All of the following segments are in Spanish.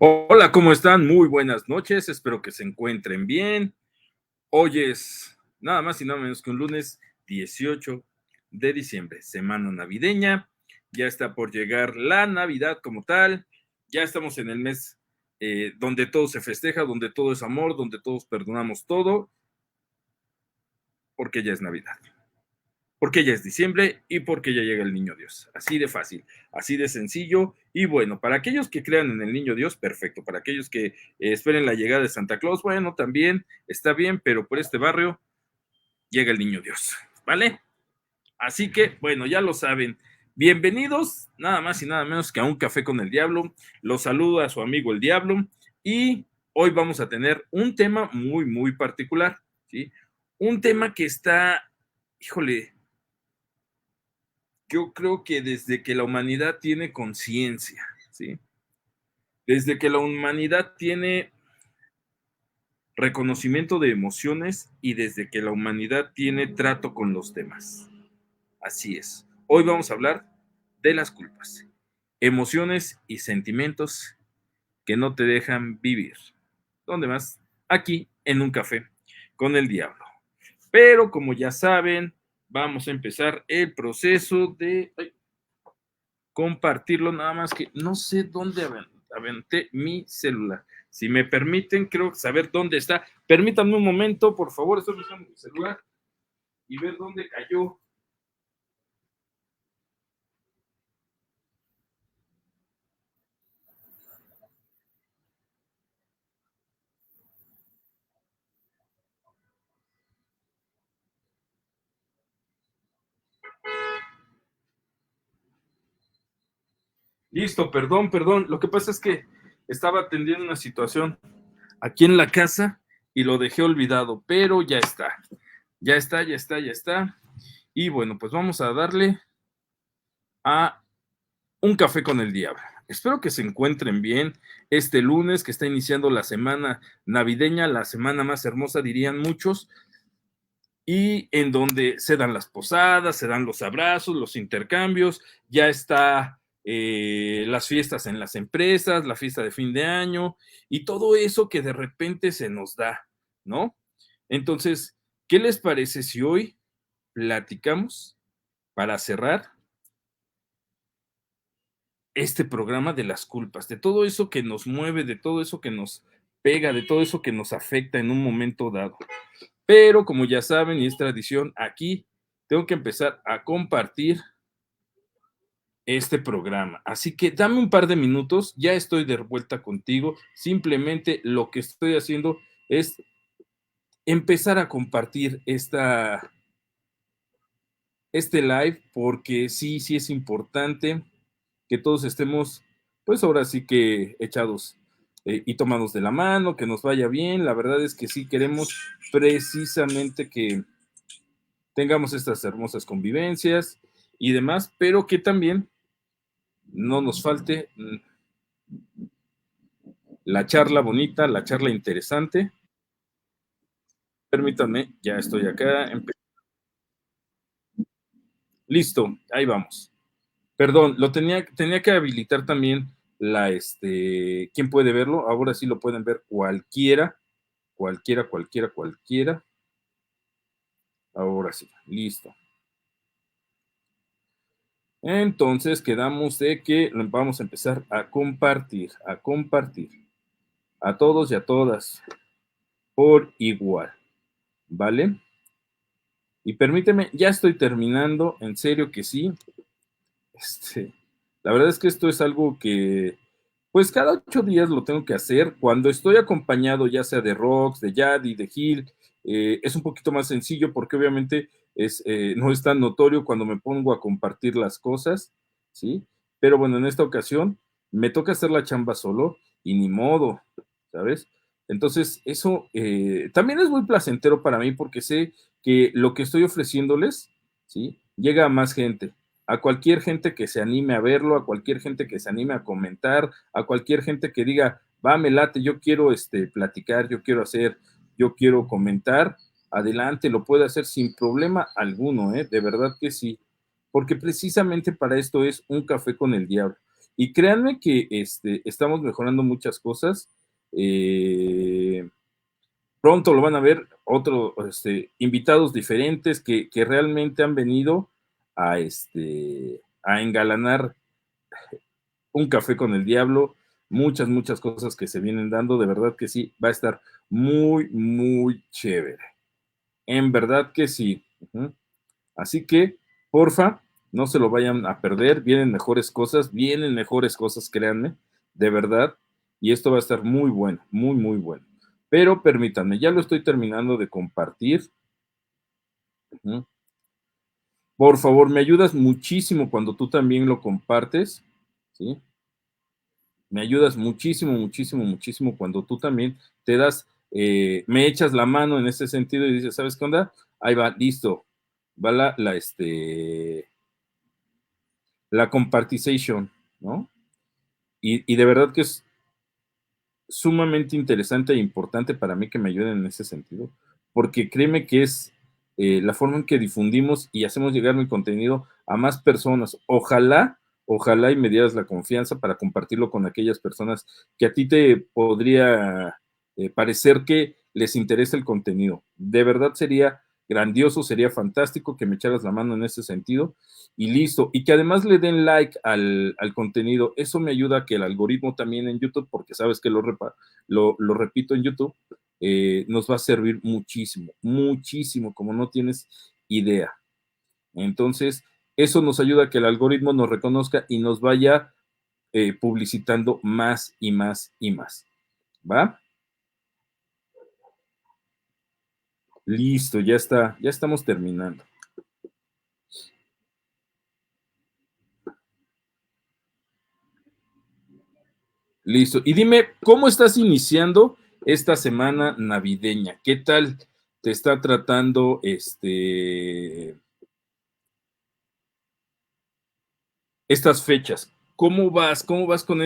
Hola, ¿cómo están? Muy buenas noches, espero que se encuentren bien. Hoy es nada más y nada menos que un lunes 18 de diciembre, semana navideña. Ya está por llegar la Navidad como tal. Ya estamos en el mes donde todo se festeja, donde todo es amor, donde todos perdonamos todo, porque ya es Navidad. Porque ya es diciembre y porque ya llega el niño Dios. Así de fácil, así de sencillo. Y bueno, para aquellos que crean en el niño Dios, perfecto. Para aquellos que esperen la llegada de Santa Claus, bueno, también está bien, pero por este barrio llega el niño Dios, ¿vale? Así que, bueno, ya lo saben. Bienvenidos, nada más y nada menos que a Un Café con el Diablo. Los saluda a su amigo el Diablo y hoy vamos a tener un tema muy, muy particular, ¿sí? Un tema que está, híjole, yo creo que desde que la humanidad tiene conciencia, ¿sí? Desde que la humanidad tiene reconocimiento de emociones y desde que la humanidad tiene trato con los demás. Así es. Hoy vamos a hablar de las culpas, emociones y sentimientos que no te dejan vivir. ¿Dónde más? Aquí en Un Café con el Diablo. Pero como ya saben, vamos a empezar el proceso de compartirlo, nada más que no sé dónde aventé mi celular. Si me permiten, creo saber dónde está. Permítanme un momento, por favor, estoy buscando mi celular y ver dónde cayó. Listo, perdón, perdón. Lo que pasa es que estaba atendiendo una situación aquí en la casa y lo dejé olvidado, pero ya está. Ya está, ya está, ya está. Y bueno, pues vamos a darle a Un Café con el Diablo. Espero que se encuentren bien este lunes que está iniciando la semana navideña, la semana más hermosa, dirían muchos, y en donde se dan las posadas, se dan los abrazos, los intercambios, ya está las fiestas en las empresas, la fiesta de fin de año y todo eso que de repente se nos da, ¿no? Entonces, ¿qué les parece si hoy platicamos para cerrar este programa de las culpas, de todo eso que nos mueve, de todo eso que nos pega, de todo eso que nos afecta en un momento dado? Pero como ya saben y es tradición, aquí tengo que empezar a compartir este programa. Así que dame un par de minutos, ya estoy de vuelta contigo. Simplemente lo que estoy haciendo es empezar a compartir este live porque sí, sí es importante que todos estemos, pues ahora sí que echados y tomados de la mano, que nos vaya bien. La verdad es que sí queremos precisamente que tengamos estas hermosas convivencias y demás, pero que también no nos falte la charla bonita, la charla interesante. Permítanme, ya estoy acá. Listo, ahí vamos. Perdón, tenía que habilitar también ¿quién puede verlo? Ahora sí lo pueden ver cualquiera, cualquiera, cualquiera, cualquiera. Ahora sí, listo. Entonces quedamos de que vamos a empezar a compartir a todos y a todas por igual, ¿vale? Y permíteme, ya estoy terminando, en serio que sí. Este, la verdad es que esto es algo que, pues cada 8 días lo tengo que hacer. Cuando estoy acompañado, ya sea de Rox, de Yadi, de Gil, es un poquito más sencillo porque obviamente no es tan notorio cuando me pongo a compartir las cosas, ¿sí? Pero bueno, en esta ocasión me toca hacer la chamba solo y ni modo, ¿sabes? Entonces, eso también es muy placentero para mí porque sé que lo que estoy ofreciéndoles, ¿sí? Llega a más gente, a cualquier gente que se anime a verlo, a cualquier gente que se anime a comentar, a cualquier gente que diga, va, me late, yo quiero platicar, yo quiero comentar, adelante, lo puede hacer sin problema alguno, de verdad que sí, porque precisamente para esto es Un Café con el Diablo. Y créanme que estamos mejorando muchas cosas. Pronto lo van a ver otros invitados diferentes que realmente han venido a engalanar un café con el diablo, muchas, muchas cosas que se vienen dando, de verdad que sí, va a estar muy, muy chévere. En verdad que sí. Ujú. Así que, porfa, no se lo vayan a perder, vienen mejores cosas, créanme, de verdad, y esto va a estar muy bueno, muy, muy bueno. Pero permítanme, ya lo estoy terminando de compartir. Ujú. Por favor, me ayudas muchísimo cuando tú también lo compartes, ¿sí? Me ayudas muchísimo, muchísimo, muchísimo cuando tú también te das, me echas la mano en ese sentido y dices, ¿sabes qué onda? Ahí va, listo. Va la compartization, ¿no? Y de verdad que es sumamente interesante e importante para mí que me ayuden en ese sentido, porque créeme que es la forma en que difundimos y hacemos llegar mi contenido a más personas. Ojalá, ojalá y me dieras la confianza para compartirlo con aquellas personas que a ti te podría parecer que les interesa el contenido. De verdad sería grandioso, sería fantástico que me echaras la mano en ese sentido y listo. Y que además le den like al contenido. Eso me ayuda a que el algoritmo también en YouTube, porque sabes que lo repito en YouTube, nos va a servir muchísimo, muchísimo, como no tienes idea. Entonces, eso nos ayuda a que el algoritmo nos reconozca y nos vaya publicitando más y más y más. ¿Va? Listo, ya está, ya estamos terminando. Listo. Y dime, ¿cómo estás iniciando esta semana navideña? ¿Qué tal te está tratando estas fechas? ¿Cómo vas? ¿Cómo vas con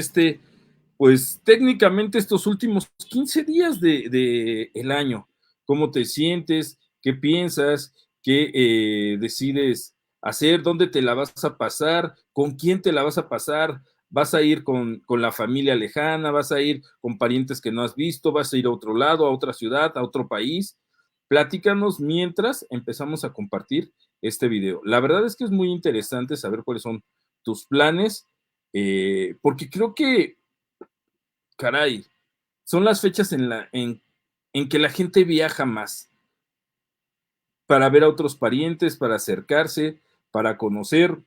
pues técnicamente estos últimos 15 días de el año? ¿Cómo te sientes? ¿Qué piensas? ¿Qué decides hacer? ¿Dónde te la vas a pasar? ¿Con quién te la vas a pasar? ¿Vas a ir con la familia lejana? ¿Vas a ir con parientes que no has visto? ¿Vas a ir a otro lado, a otra ciudad, a otro país? Platícanos mientras empezamos a compartir este video. La verdad es que es muy interesante saber cuáles son tus planes, porque creo que, caray, son las fechas en que la gente viaja más para ver a otros parientes, para acercarse, para conocer.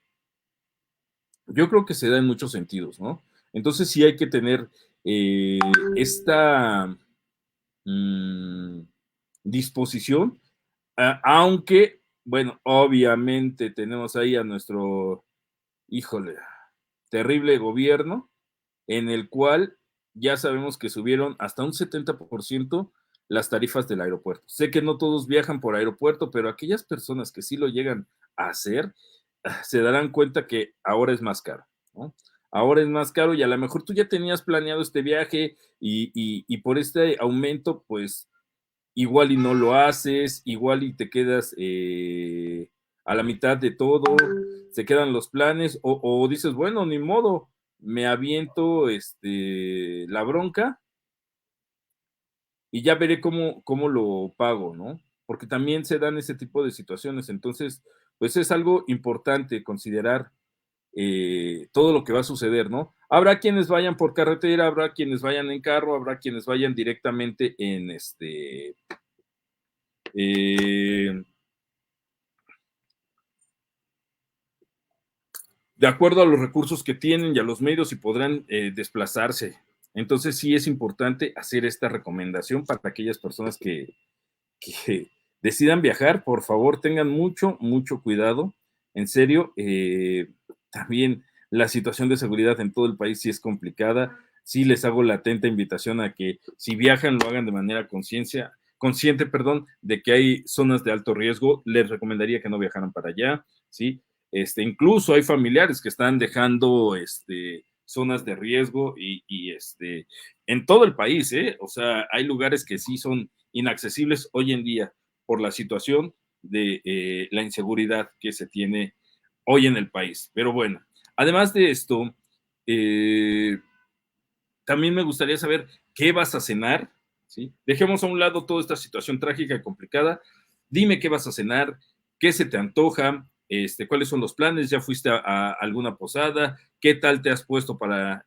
Yo creo que se da en muchos sentidos, ¿no? Entonces sí hay que tener eh, esta mm, disposición, aunque, bueno, obviamente tenemos ahí a nuestro, híjole, terrible gobierno en el cual ya sabemos que subieron hasta un 70% las tarifas del aeropuerto. Sé que no todos viajan por aeropuerto, pero aquellas personas que sí lo llegan a hacer, se darán cuenta que ahora es más caro, ¿no? Ahora es más caro y a lo mejor tú ya tenías planeado este viaje y por este aumento, pues igual y no lo haces, igual y te quedas a la mitad de todo, se quedan los planes, o dices, bueno, ni modo, me aviento la bronca y ya veré cómo lo pago, ¿no? Porque también se dan ese tipo de situaciones. Entonces, pues es algo importante considerar todo lo que va a suceder, ¿no? Habrá quienes vayan por carretera, habrá quienes vayan en carro, habrá quienes vayan directamente en eh, de acuerdo a los recursos que tienen y a los medios y podrán desplazarse. Entonces sí es importante hacer esta recomendación para aquellas personas que decidan viajar. Por favor, tengan mucho, mucho cuidado. En serio, también la situación de seguridad en todo el país sí es complicada. Sí les hago la atenta invitación a que si viajan lo hagan de manera consciente, perdón, de que hay zonas de alto riesgo. Les recomendaría que no viajaran para allá, ¿sí? Incluso hay familiares que están dejando zonas de riesgo en todo el país, ¿eh? O sea, hay lugares que sí son inaccesibles hoy en día por la situación de la inseguridad que se tiene hoy en el país. Pero bueno, además de esto, También me gustaría saber qué vas a cenar, ¿sí? Dejemos a un lado toda esta situación trágica y complicada. Dime qué vas a cenar, qué se te antoja, cuáles son los planes, ya fuiste a alguna posada, qué tal te has puesto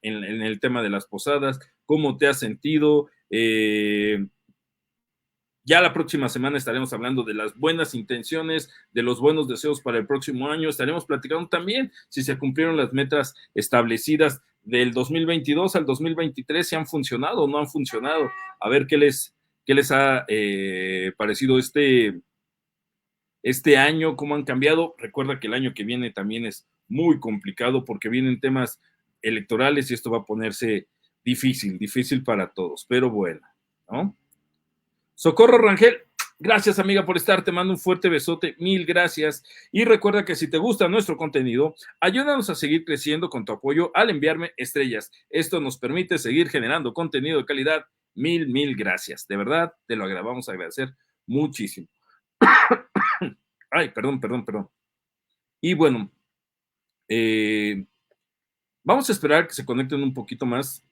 en el tema de las posadas, cómo te has sentido. Ya la próxima semana estaremos hablando de las buenas intenciones, de los buenos deseos para el próximo año. Estaremos platicando también si se cumplieron las metas establecidas del 2022 al 2023, si han funcionado o no han funcionado. A ver qué les ha parecido este año, cómo han cambiado. Recuerda que el año que viene también es muy complicado porque vienen temas electorales y esto va a ponerse difícil para todos. Pero bueno, ¿no? Socorro Rangel, gracias amiga por estar, te mando un fuerte besote, mil gracias. Y recuerda que si te gusta nuestro contenido, ayúdanos a seguir creciendo con tu apoyo al enviarme estrellas. Esto nos permite seguir generando contenido de calidad. Mil gracias. De verdad, te lo vamos a agradecer muchísimo. Ay, perdón. Y bueno, vamos a esperar que se conecten un poquito más.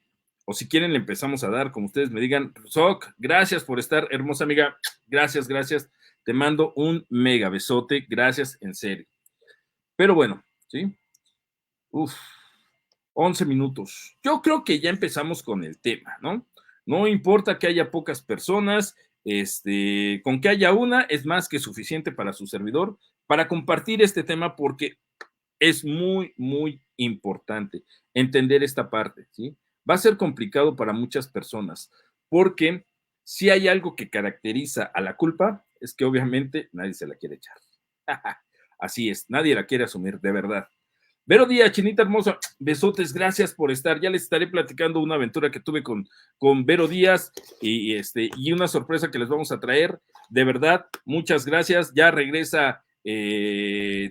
O si quieren, le empezamos a dar, como ustedes me digan. Soc, gracias por estar, hermosa amiga. Gracias. Te mando un mega besote. Gracias, en serio. Pero bueno, ¿sí? 11 minutos. Yo creo que ya empezamos con el tema, ¿no? No importa que haya pocas personas, con que haya una es más que suficiente para su servidor para compartir este tema porque es muy importante entender esta parte, ¿sí? Va a ser complicado para muchas personas porque si hay algo que caracteriza a la culpa es que obviamente nadie se la quiere echar. Así es, nadie la quiere asumir, de verdad. Vero Díaz, chinita hermosa, besotes, gracias por estar. Ya les estaré platicando una aventura que tuve con Vero Díaz y una sorpresa que les vamos a traer. De verdad, muchas gracias. Ya regresa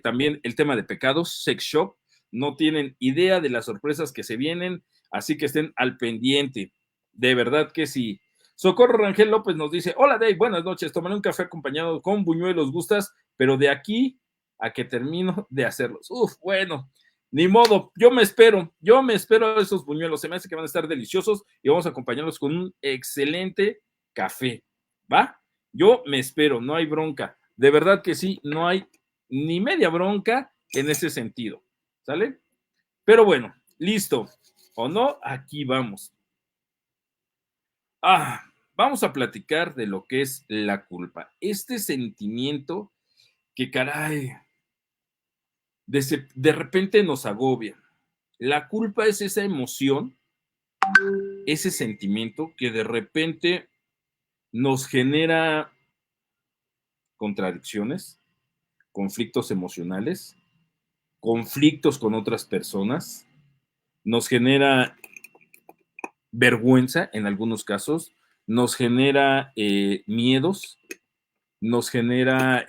también el tema de pecados, Sex Shop. No tienen idea de las sorpresas que se vienen, así que estén al pendiente. De verdad que sí. Socorro Rangel López nos dice: hola Dave, buenas noches. Tomaré un café acompañado con buñuelos, ¿gustas? Pero de aquí a que termino de hacerlos. Bueno, ni modo, yo me espero a esos buñuelos, se me hace que van a estar deliciosos y vamos a acompañarlos con un excelente café, ¿va? Yo me espero, no hay bronca, de verdad que sí, no hay ni media bronca en ese sentido, ¿sale? Pero bueno, listo, o no, aquí vamos. Vamos a platicar de lo que es la culpa, este sentimiento que caray, de repente nos agobia. La culpa es esa emoción, ese sentimiento que de repente nos genera contradicciones, conflictos emocionales, conflictos con otras personas, nos genera vergüenza en algunos casos, nos genera miedos, nos genera,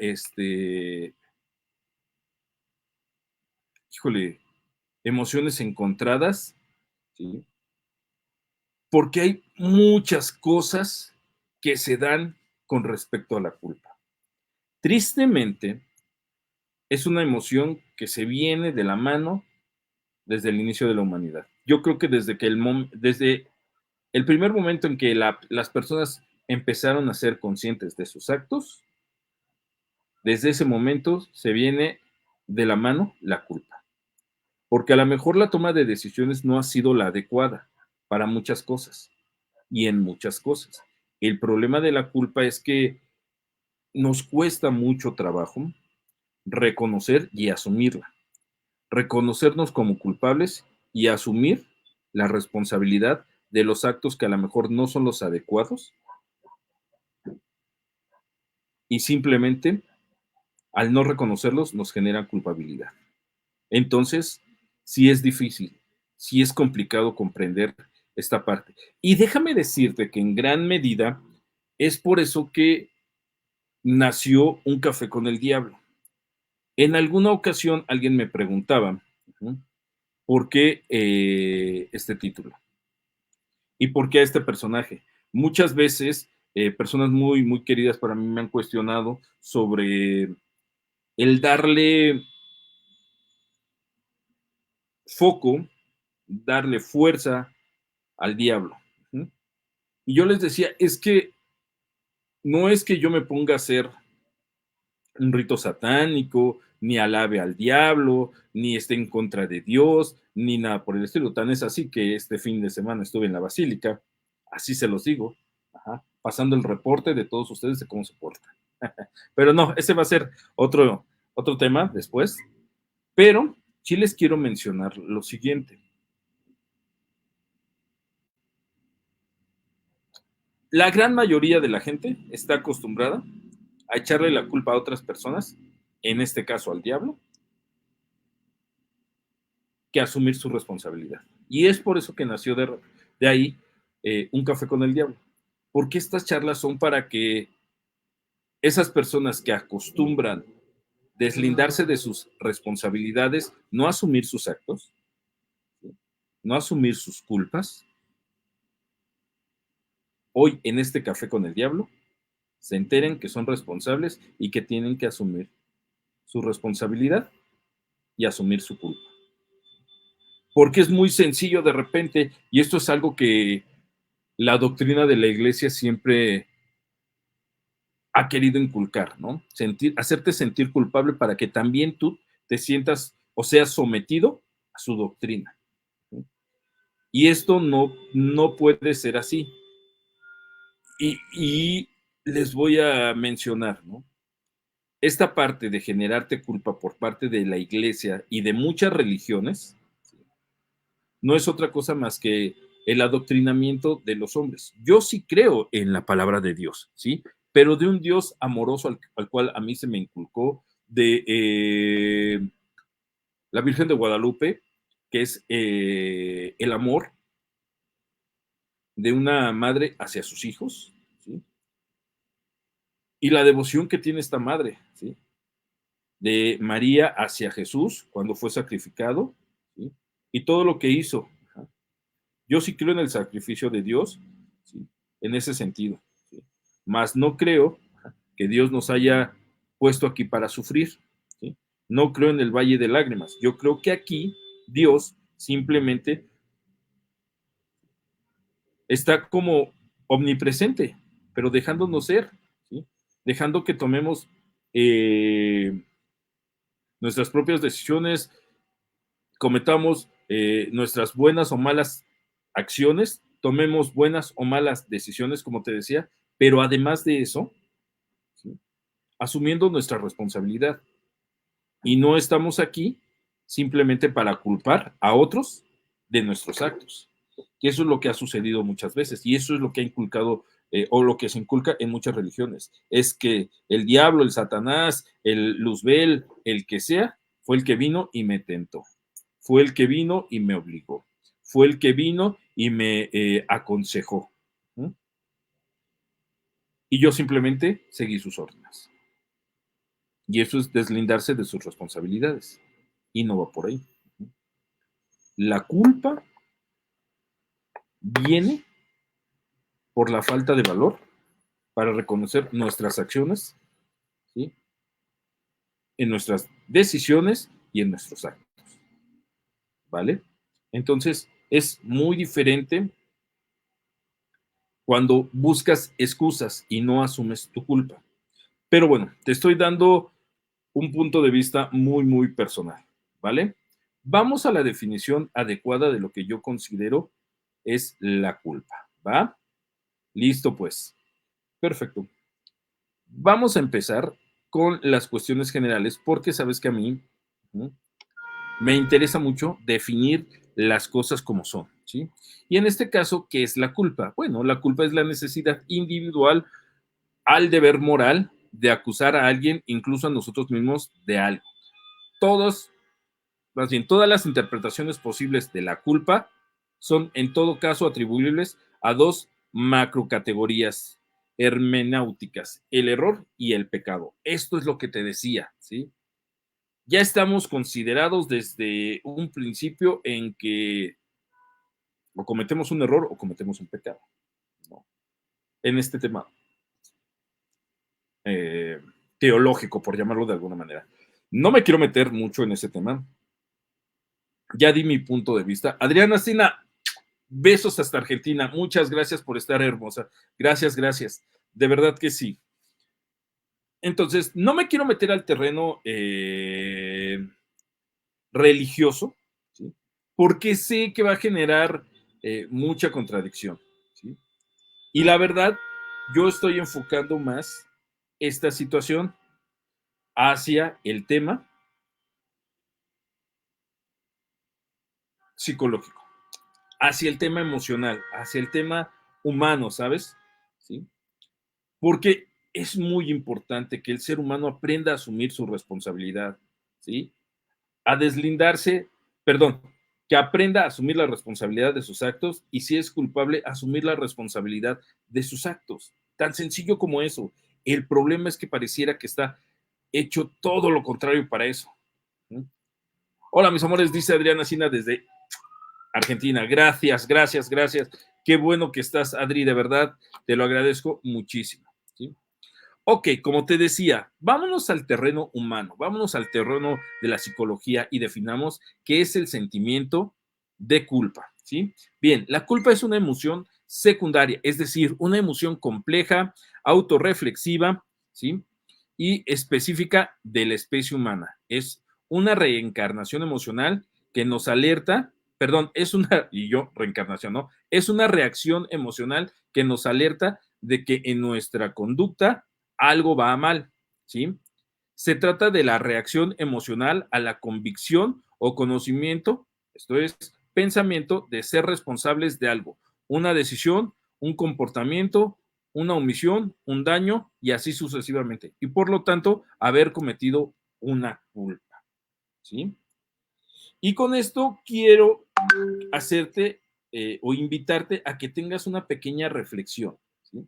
híjole, emociones encontradas, ¿sí? Porque hay muchas cosas que se dan con respecto a la culpa. Tristemente, es una emoción que se viene de la mano desde el inicio de la humanidad. Yo creo que desde el primer momento en que las personas empezaron a ser conscientes de sus actos, desde ese momento se viene de la mano la culpa. Porque a lo mejor la toma de decisiones no ha sido la adecuada para muchas cosas y en muchas cosas. El problema de la culpa es que nos cuesta mucho trabajo reconocer y asumirla. Reconocernos como culpables y asumir la responsabilidad de los actos que a lo mejor no son los adecuados y simplemente al no reconocerlos nos generan culpabilidad. Entonces, sí es difícil, sí es complicado comprender esta parte. Y déjame decirte que en gran medida es por eso que nació Un Café con el Diablo. En alguna ocasión alguien me preguntaba, ¿por qué este título? ¿Y por qué a este personaje? Muchas veces personas muy queridas para mí me han cuestionado sobre el darle foco darle fuerza al diablo. Y yo les decía, es que no es que yo me ponga a hacer un rito satánico, ni alabe al diablo, ni esté en contra de Dios, ni nada por el estilo. Tan es así que este fin de semana estuve en la basílica, así se los digo, pasando el reporte de todos ustedes de cómo se portan. Pero no, ese va a ser otro tema después. Pero sí les quiero mencionar lo siguiente. La gran mayoría de la gente está acostumbrada a echarle la culpa a otras personas, en este caso al diablo, que asumir su responsabilidad. Y es por eso que nació de ahí Un Café con el Diablo. Porque estas charlas son para que esas personas que acostumbran deslindarse de sus responsabilidades, no asumir sus actos, no asumir sus culpas, hoy en este Café con el Diablo, se enteren que son responsables y que tienen que asumir su responsabilidad y asumir su culpa. Porque es muy sencillo de repente, y esto es algo que la doctrina de la iglesia siempre ha querido inculcar, ¿no? Hacerte sentir culpable para que también tú te sientas o seas sometido a su doctrina. ¿Sí? Y esto no puede ser así. Y les voy a mencionar, ¿no? Esta parte de generarte culpa por parte de la iglesia y de muchas religiones, ¿sí? No es otra cosa más que el adoctrinamiento de los hombres. Yo sí creo en la palabra de Dios, ¿sí? Pero de un Dios amoroso al cual a mí se me inculcó, de la Virgen de Guadalupe, que es el amor de una madre hacia sus hijos, ¿sí? Y la devoción que tiene esta madre, ¿sí? De María hacia Jesús cuando fue sacrificado, ¿sí? Y todo lo que hizo. Yo sí creo en el sacrificio de Dios, ¿sí? En ese sentido, ¿sí? Mas no creo que Dios nos haya puesto aquí para sufrir, ¿sí? No creo en el valle de lágrimas. Yo creo que aquí Dios simplemente está como omnipresente, pero dejándonos ser, ¿sí? Dejando que tomemos nuestras propias decisiones, cometamos nuestras buenas o malas acciones, tomemos buenas o malas decisiones, como te decía, pero además de eso, ¿sí? Asumiendo nuestra responsabilidad. Y no estamos aquí simplemente para culpar a otros de nuestros actos. Que eso es lo que ha sucedido muchas veces y eso es lo que ha inculcado o lo que se inculca en muchas religiones. Es que el diablo, el Satanás, el Luzbel, el que sea, fue el que vino y me tentó. Fue el que vino y me obligó. Fue el que vino y me aconsejó. ¿Mm? Y yo simplemente seguí sus órdenes. Y eso es deslindarse de sus responsabilidades. Y no va por ahí. La culpa viene por la falta de valor para reconocer nuestras acciones, ¿sí? En nuestras decisiones y en nuestros actos, ¿vale? Entonces, es muy diferente cuando buscas excusas y no asumes tu culpa. Pero bueno, te estoy dando un punto de vista muy personal, ¿vale? Vamos a la definición adecuada de lo que yo considero es la culpa, ¿va? Listo, pues. Perfecto. Vamos a empezar con las cuestiones generales porque sabes que a mí me interesa mucho definir las cosas como son, ¿sí? Y en este caso, ¿qué es la culpa? Bueno, la culpa es la necesidad individual al deber moral de acusar a alguien, incluso a nosotros mismos, de algo. Todos, más bien, todas las interpretaciones posibles de la culpa son en todo caso atribuibles a dos macrocategorías hermenéuticas, el error y el pecado. Esto es lo que te decía, ¿sí? Ya estamos considerados desde un principio en que o cometemos un error o cometemos un pecado, ¿no? En este tema eh, teológico, por llamarlo de alguna manera. No me quiero meter mucho en ese tema, Ya di mi punto de vista. Adriana Sina, besos hasta Argentina. Muchas gracias por estar hermosa. Gracias, gracias. De verdad que sí. Entonces, no me quiero meter al terreno religioso, ¿sí? Porque sé que va a generar mucha contradicción. ¿Sí? Y la verdad, yo estoy enfocando más esta situación hacia el tema psicológico, hacia el tema emocional, hacia el tema humano, ¿sabes? ¿Sí? Porque es muy importante que el ser humano aprenda a asumir su responsabilidad, ¿sí? A deslindarse, perdón, que aprenda a asumir la responsabilidad de sus actos y si es culpable, asumir la responsabilidad de sus actos. Tan sencillo como eso. El problema es que pareciera que está hecho todo lo contrario para eso. ¿Sí? Hola, mis amores, dice Adriana Sina desde Argentina. Gracias, gracias, gracias. Qué bueno que estás, Adri, de verdad, te lo agradezco muchísimo. ¿Sí? Ok, como te decía, vámonos al terreno humano, vámonos al terreno de la psicología y definamos qué es el sentimiento de culpa, ¿sí? Bien, la culpa es una emoción secundaria, es decir, una emoción compleja, autorreflexiva, ¿sí? Y específica de la especie humana. Es una reencarnación emocional que nos alerta, perdón, es una, y yo, reencarnación, ¿no? Es una reacción emocional que nos alerta de que en nuestra conducta algo va mal, ¿sí? Se trata de la reacción emocional a la convicción o conocimiento, esto es, pensamiento de ser responsables de algo, una decisión, un comportamiento, una omisión, un daño y así sucesivamente. Y por lo tanto, haber cometido una culpa, ¿sí? Y con esto quiero hacerte o invitarte a que tengas una pequeña reflexión, ¿sí?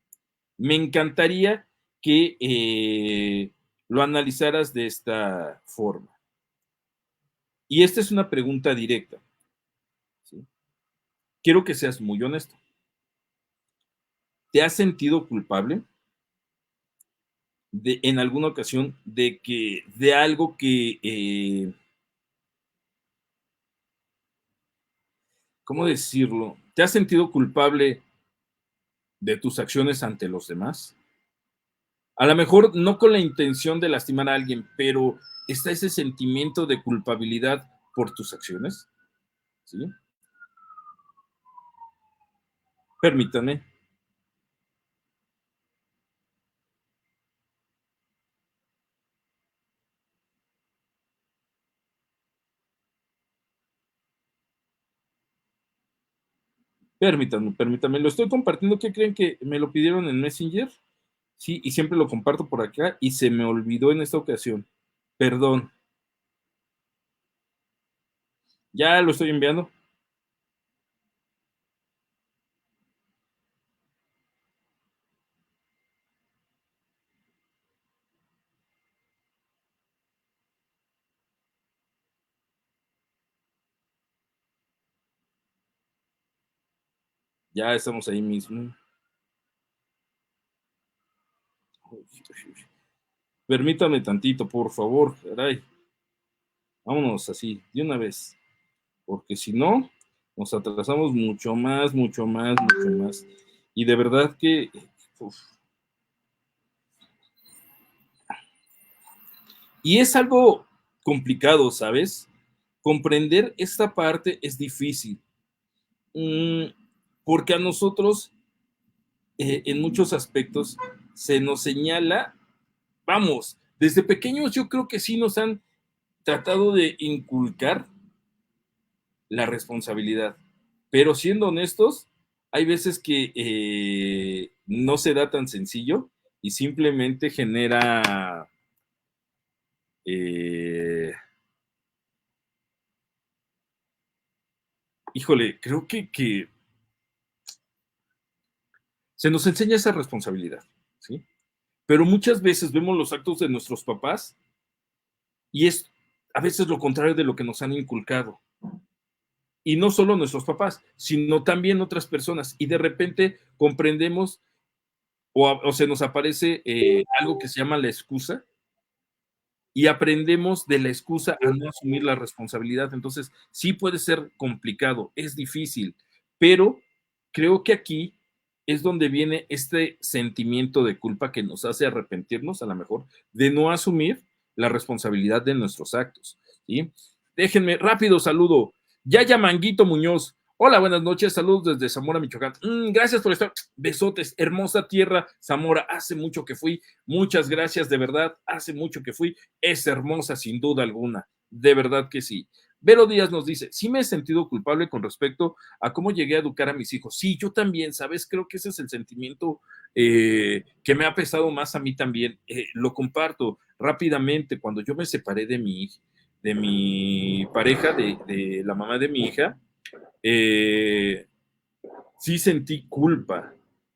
Me encantaría que lo analizaras de esta forma. Y esta es una pregunta directa, ¿sí? Quiero que seas muy honesto. ¿Te has sentido culpable en alguna ocasión de algo que, ¿cómo decirlo? ¿Te has sentido culpable de tus acciones ante los demás? A lo mejor no con la intención de lastimar a alguien, pero está ese sentimiento de culpabilidad por tus acciones, ¿sí? Permítame. Permítanme, permítanme, lo estoy compartiendo. ¿Qué creen que me lo pidieron en Messenger? Sí, y siempre lo comparto por acá y se me olvidó en esta ocasión. Perdón, ya lo estoy enviando. Ya estamos ahí mismo. Permítame tantito, por favor. Caray. Vámonos así, de una vez. Porque si no, nos atrasamos mucho más, mucho más, mucho más. Y de verdad que uf. Y es algo complicado, ¿sabes? Comprender esta parte es difícil. Mm, porque a nosotros, en muchos aspectos, se nos señala, vamos, desde pequeños yo creo que sí nos han tratado de inculcar la responsabilidad, pero siendo honestos, hay veces que no se da tan sencillo y simplemente genera, eh, híjole, creo que se nos enseña esa responsabilidad, ¿sí? Pero muchas veces vemos los actos de nuestros papás y es a veces lo contrario de lo que nos han inculcado. Y no solo nuestros papás, sino también otras personas. Y de repente comprendemos o se nos aparece algo que se llama la excusa, y aprendemos de la excusa a no asumir la responsabilidad. Entonces, sí puede ser complicado, es difícil, pero creo que aquí es donde viene este sentimiento de culpa que nos hace arrepentirnos, a lo mejor, de no asumir la responsabilidad de nuestros actos. ¿Sí? Déjenme, rápido saludo. Yaya Manguito Muñoz. Hola, buenas noches, saludos desde Zamora, Michoacán. Gracias por estar. Besotes, hermosa tierra, Zamora. Hace mucho que fui. Muchas gracias, de verdad. Hace mucho que fui. Es hermosa, sin duda alguna. De verdad que sí. Vero Díaz nos dice, sí me he sentido culpable con respecto a cómo llegué a educar a mis hijos. Sí, yo también, ¿sabes? Creo que ese es el sentimiento que me ha pesado más a mí también. Lo comparto rápidamente. Cuando yo me separé de mi pareja, de la mamá de mi hija, sí sentí culpa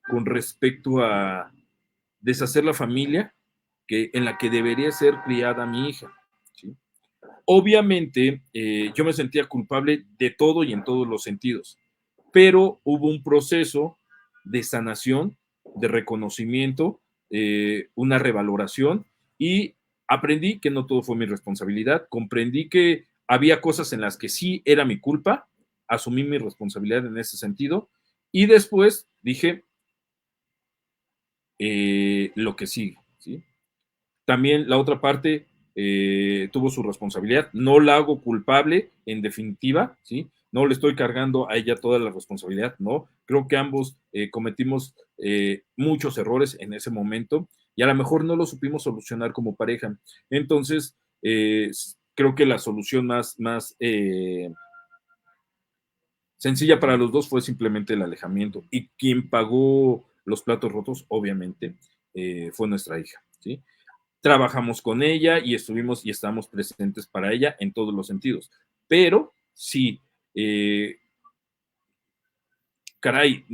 con respecto a deshacer la familia en la que debería ser criada mi hija. ¿Sí? Obviamente, yo me sentía culpable de todo y en todos los sentidos, pero hubo un proceso de sanación, de reconocimiento, una revaloración y aprendí que no todo fue mi responsabilidad, comprendí que había cosas en las que sí era mi culpa, asumí mi responsabilidad en ese sentido y después dije lo que sigue, ¿sí? También la otra parte tuvo su responsabilidad. No la hago culpable, en definitiva, ¿sí? No le estoy cargando a ella toda la responsabilidad, ¿no? Creo que ambos cometimos muchos errores en ese momento y a lo mejor no lo supimos solucionar como pareja. Entonces, creo que la solución más sencilla para los dos fue simplemente el alejamiento. Y quien pagó los platos rotos, obviamente, fue nuestra hija, ¿sí? Trabajamos con ella y estuvimos y estamos presentes para ella en todos los sentidos. Pero sí, caray,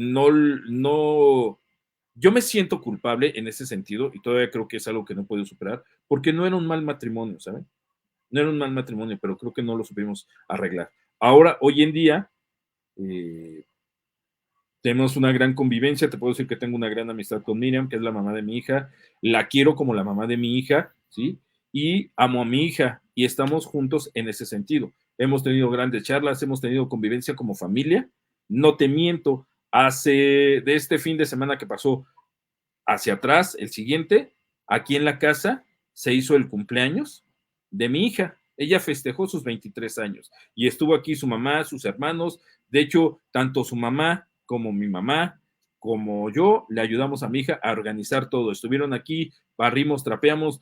yo me siento culpable en ese sentido y todavía creo que es algo que no puedo superar porque no era un mal matrimonio, ¿saben? No era un mal matrimonio, pero creo que no lo supimos arreglar. Ahora, hoy en día, eh, tenemos una gran convivencia, te puedo decir que tengo una gran amistad con Miriam, que es la mamá de mi hija, la quiero como la mamá de mi hija, ¿sí? Y amo a mi hija y estamos juntos en ese sentido. Hemos tenido grandes charlas, hemos tenido convivencia como familia. No te miento, de este fin de semana que pasó hacia atrás, el siguiente, aquí en la casa se hizo el cumpleaños de mi hija. Ella festejó sus 23 años y estuvo aquí su mamá, sus hermanos. De hecho, tanto su mamá como mi mamá, como yo, le ayudamos a mi hija a organizar todo. Estuvieron aquí, barrimos, trapeamos,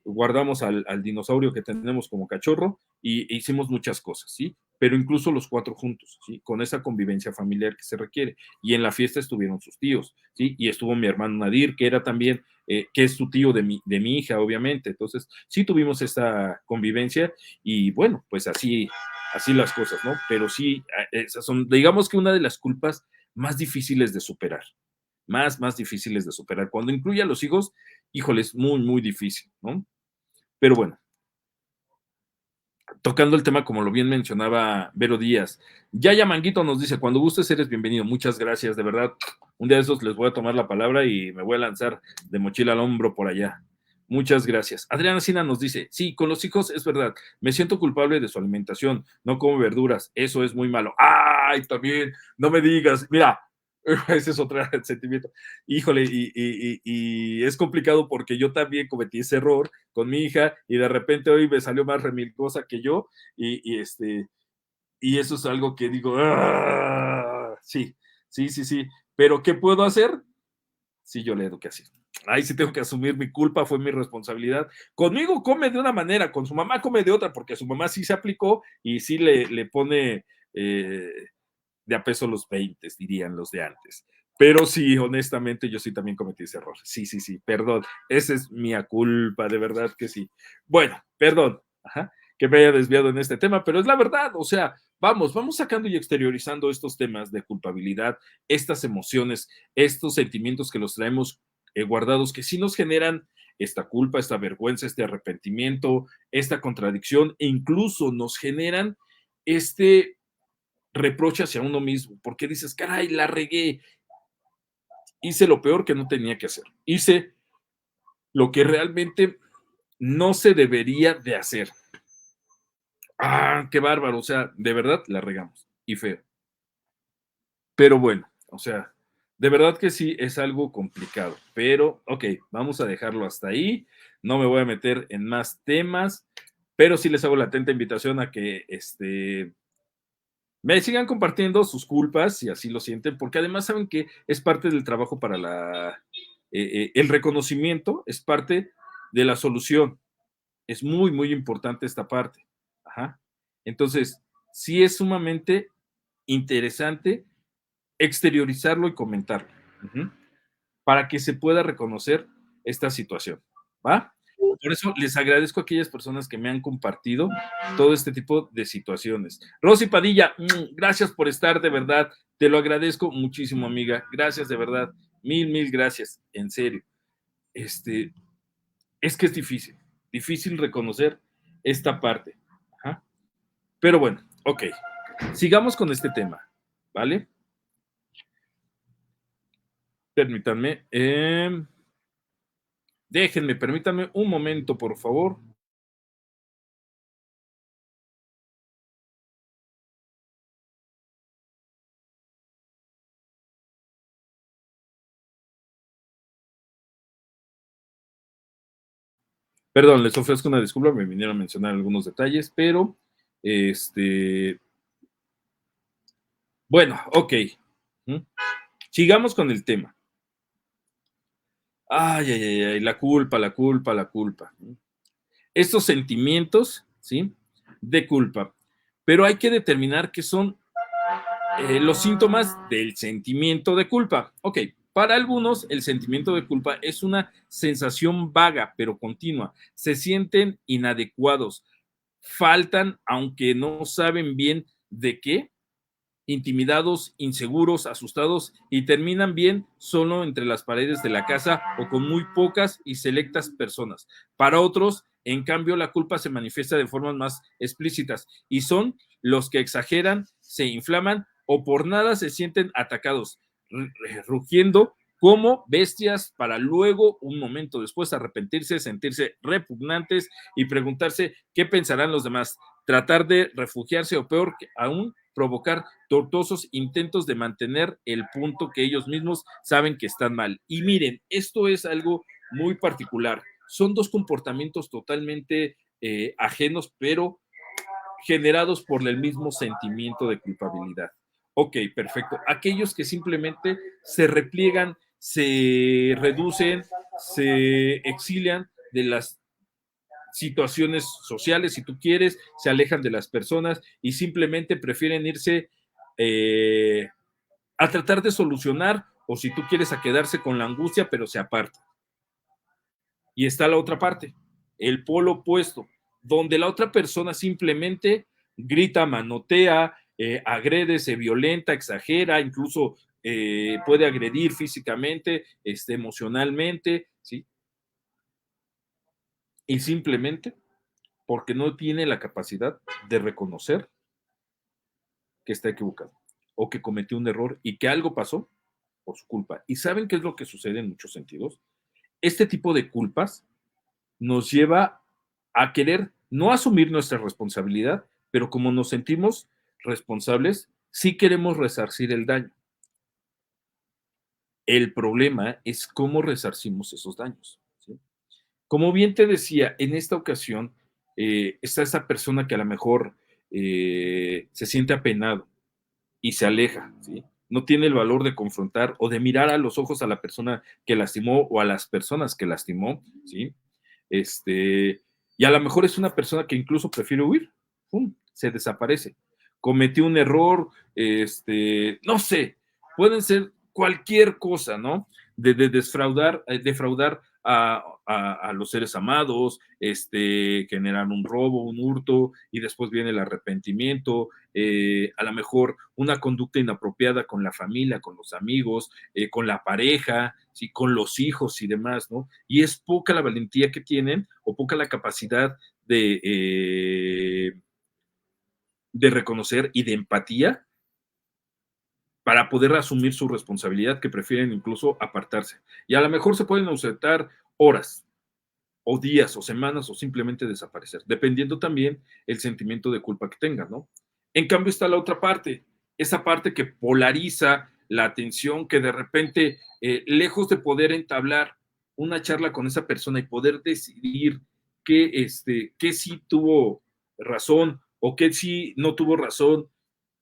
guardamos al dinosaurio que tenemos como cachorro y hicimos muchas cosas, ¿sí? Pero incluso los cuatro juntos, ¿sí? Con esa convivencia familiar que se requiere. Y en la fiesta estuvieron sus tíos, ¿sí? Y estuvo mi hermano Nadir, que era también, que es su tío de mi hija, obviamente. Entonces, sí tuvimos esta convivencia y bueno, pues así las cosas, ¿no? Pero sí, esas son, digamos que una de las culpas más difíciles de superar, más difíciles de superar. Cuando incluye a los hijos, híjole, es muy difícil, ¿no? Pero bueno, tocando el tema, como lo bien mencionaba Vero Díaz. Yaya Manguito nos dice, cuando gustes eres bienvenido. Muchas gracias, de verdad. Un día de esos les voy a tomar la palabra y me voy a lanzar de mochila al hombro por allá. Muchas gracias. Adriana Sina nos dice, sí, con los hijos es verdad, me siento culpable de su alimentación, no como verduras, eso es muy malo. Ay, también, no me digas, mira, ese es otro sentimiento. Híjole, y es complicado porque yo también cometí ese error con mi hija y de repente hoy me salió más remilgosa que yo y eso es algo que digo, ¡ah! Sí, pero ¿qué puedo hacer? Sí, yo le eduqué así. Ahí sí tengo que asumir mi culpa, fue mi responsabilidad. Conmigo come de una manera, con su mamá come de otra, porque su mamá sí se aplicó y sí le pone de a peso los 20, dirían los de antes. Pero sí, honestamente, yo sí también cometí ese error. Sí, perdón. Esa es mi culpa, de verdad que sí. Bueno, perdón, ajá, que me haya desviado en este tema, pero es la verdad. O sea, vamos sacando y exteriorizando estos temas de culpabilidad, estas emociones, estos sentimientos que los traemos guardados, que sí nos generan esta culpa, esta vergüenza, este arrepentimiento, esta contradicción, e incluso nos generan este reproche hacia uno mismo, porque dices, caray, la regué, hice lo peor que no tenía que hacer, hice lo que realmente no se debería de hacer. Ah, qué bárbaro, o sea, de verdad la regamos y feo. Pero bueno, o sea, de verdad que sí es algo complicado, pero ok, vamos a dejarlo hasta ahí. No me voy a meter en más temas, pero sí les hago la atenta invitación a que me sigan compartiendo sus culpas si así lo sienten, porque además saben que es parte del trabajo para el reconocimiento, es parte de la solución. Es muy, muy importante esta parte. Ajá. Entonces, sí es sumamente interesante exteriorizarlo y comentarlo, uh-huh, para que se pueda reconocer esta situación, ¿va? Por eso les agradezco a aquellas personas que me han compartido todo este tipo de situaciones. Rosy Padilla, gracias por estar, de verdad, te lo agradezco muchísimo, amiga, gracias de verdad, mil gracias, en serio. Es que es difícil reconocer esta parte. Ajá. Pero bueno, ok, sigamos con este tema, ¿vale? Permítanme. Permítanme un momento, por favor. Perdón, les ofrezco una disculpa, me vinieron a mencionar algunos detalles, pero bueno, ok. ¿Mm? Sigamos con el tema. Ay, la culpa. Estos sentimientos, ¿sí? De culpa. Pero hay que determinar qué son los síntomas del sentimiento de culpa. Ok, para algunos el sentimiento de culpa es una sensación vaga pero continua. Se sienten inadecuados, faltan aunque no saben bien de qué, intimidados, inseguros, asustados y terminan bien solo entre las paredes de la casa o con muy pocas y selectas personas. Para otros, en cambio, la culpa se manifiesta de formas más explícitas y son los que exageran, se inflaman o por nada se sienten atacados, rugiendo como bestias para luego, un momento después, arrepentirse, sentirse repugnantes y preguntarse qué pensarán los demás, tratar de refugiarse o peor aún, provocar tortuosos intentos de mantener el punto que ellos mismos saben que están mal. Y miren, esto es algo muy particular. Son dos comportamientos totalmente ajenos, pero generados por el mismo sentimiento de culpabilidad. Ok, perfecto. Aquellos que simplemente se repliegan, se reducen, se exilian de las situaciones sociales, si tú quieres, se alejan de las personas y simplemente prefieren irse a tratar de solucionar o si tú quieres a quedarse con la angustia, pero se aparta. Y está la otra parte, el polo opuesto, donde la otra persona simplemente grita, manotea, agrede, se violenta, exagera, incluso puede agredir físicamente, emocionalmente, ¿sí? Y simplemente porque no tiene la capacidad de reconocer que está equivocado o que cometió un error y que algo pasó por su culpa. ¿Y saben qué es lo que sucede en muchos sentidos? Este tipo de culpas nos lleva a querer no asumir nuestra responsabilidad, pero como nos sentimos responsables, sí queremos resarcir el daño. El problema es cómo resarcimos esos daños, ¿sí? Como bien te decía, en esta ocasión está esa persona que a lo mejor se siente apenado y se aleja, ¿sí? No tiene el valor de confrontar o de mirar a los ojos a la persona que lastimó o a las personas que lastimó, ¿sí? Y a lo mejor es una persona que incluso prefiere huir, ¡pum! Se desaparece. Cometió un error, no sé, pueden ser cualquier cosa, ¿no? De defraudar a los seres amados, generar un robo, un hurto, y después viene el arrepentimiento, a lo mejor una conducta inapropiada con la familia, con los amigos, con la pareja, ¿sí? Con los hijos y demás, ¿no? Y es poca la valentía que tienen o poca la capacidad de reconocer y de empatía para poder asumir su responsabilidad, que prefieren incluso apartarse. Y a lo mejor se pueden ausentar horas, o días, o semanas, o simplemente desaparecer, dependiendo también el sentimiento de culpa que tenga, ¿no? En cambio está la otra parte, esa parte que polariza la atención, que de repente, lejos de poder entablar una charla con esa persona y poder decidir qué sí tuvo razón o qué sí no tuvo razón,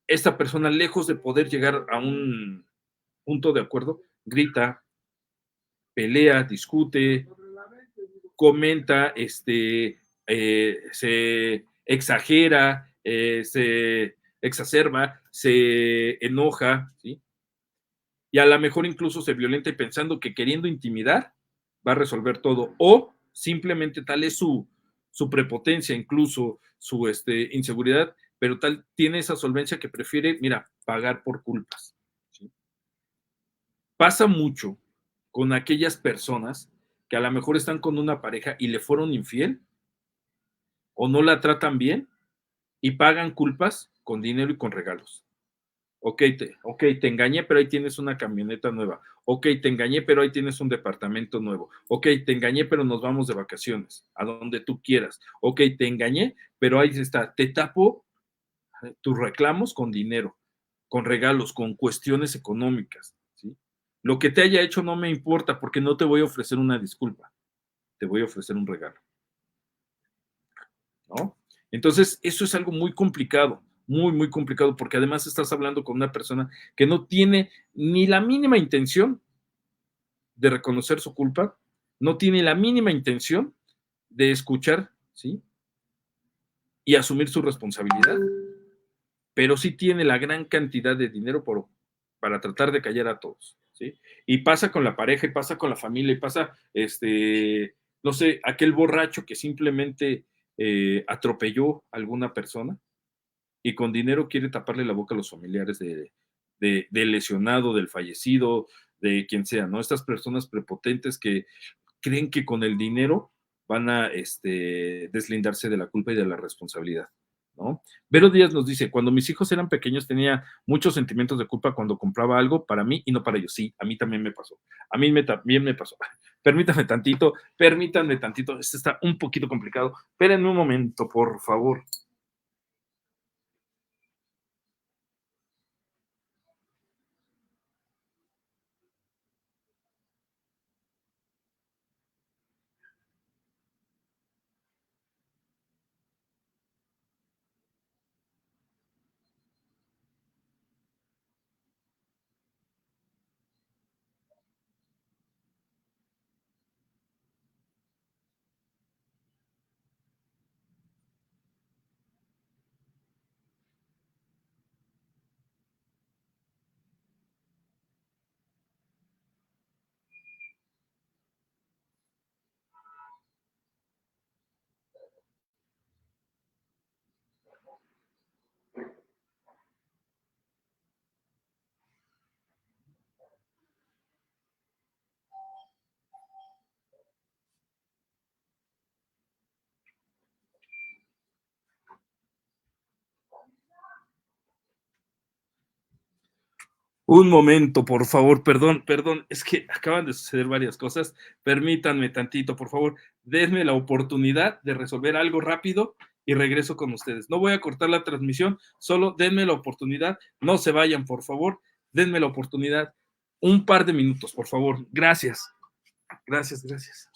esta persona, lejos de poder llegar a un punto de acuerdo, grita, pelea, discute, comenta, se exagera, se exacerba, se enoja, ¿sí? Y a lo mejor incluso se violenta y pensando que queriendo intimidar va a resolver todo, o simplemente tal es su prepotencia, incluso su inseguridad, pero tal tiene esa solvencia que prefiere, mira, pagar por culpas. ¿Sí? Pasa mucho con aquellas personas que a lo mejor están con una pareja y le fueron infiel o no la tratan bien y pagan culpas con dinero y con regalos. Ok, te engañé, pero ahí tienes una camioneta nueva. Ok, te engañé, pero ahí tienes un departamento nuevo. Ok, te engañé, pero nos vamos de vacaciones, a donde tú quieras. Ok, te engañé, pero ahí está. Te tapo tus reclamos con dinero, con regalos, con cuestiones económicas. ¿Sí? Lo que te haya hecho no me importa porque no te voy a ofrecer una disculpa, te voy a ofrecer un regalo. ¿No? Entonces, eso es algo muy complicado, muy, muy complicado, porque además estás hablando con una persona que no tiene ni la mínima intención de reconocer su culpa, no tiene la mínima intención de escuchar, ¿sí? Y asumir su responsabilidad, pero sí tiene la gran cantidad de dinero para tratar de callar a todos, ¿sí? Y pasa con la pareja, y pasa con la familia, y pasa, no sé, aquel borracho que simplemente atropelló a alguna persona, y con dinero quiere taparle la boca a los familiares del lesionado, del fallecido, de quien sea, ¿no? Estas personas prepotentes que creen que con el dinero van a deslindarse de la culpa y de la responsabilidad, ¿no? Vero Díaz nos dice, cuando mis hijos eran pequeños tenía muchos sentimientos de culpa cuando compraba algo para mí y no para ellos. Sí, a mí también me pasó. También me pasó. Permítanme tantito, esto está un poquito complicado. Espérenme un momento, por favor. Un momento, por favor, perdón, es que acaban de suceder varias cosas. Permítanme tantito, por favor, denme la oportunidad de resolver algo rápido y regreso con ustedes. No voy a cortar la transmisión, solo denme la oportunidad, no se vayan, por favor, denme la oportunidad. Un par de minutos, por favor. Gracias, gracias, gracias.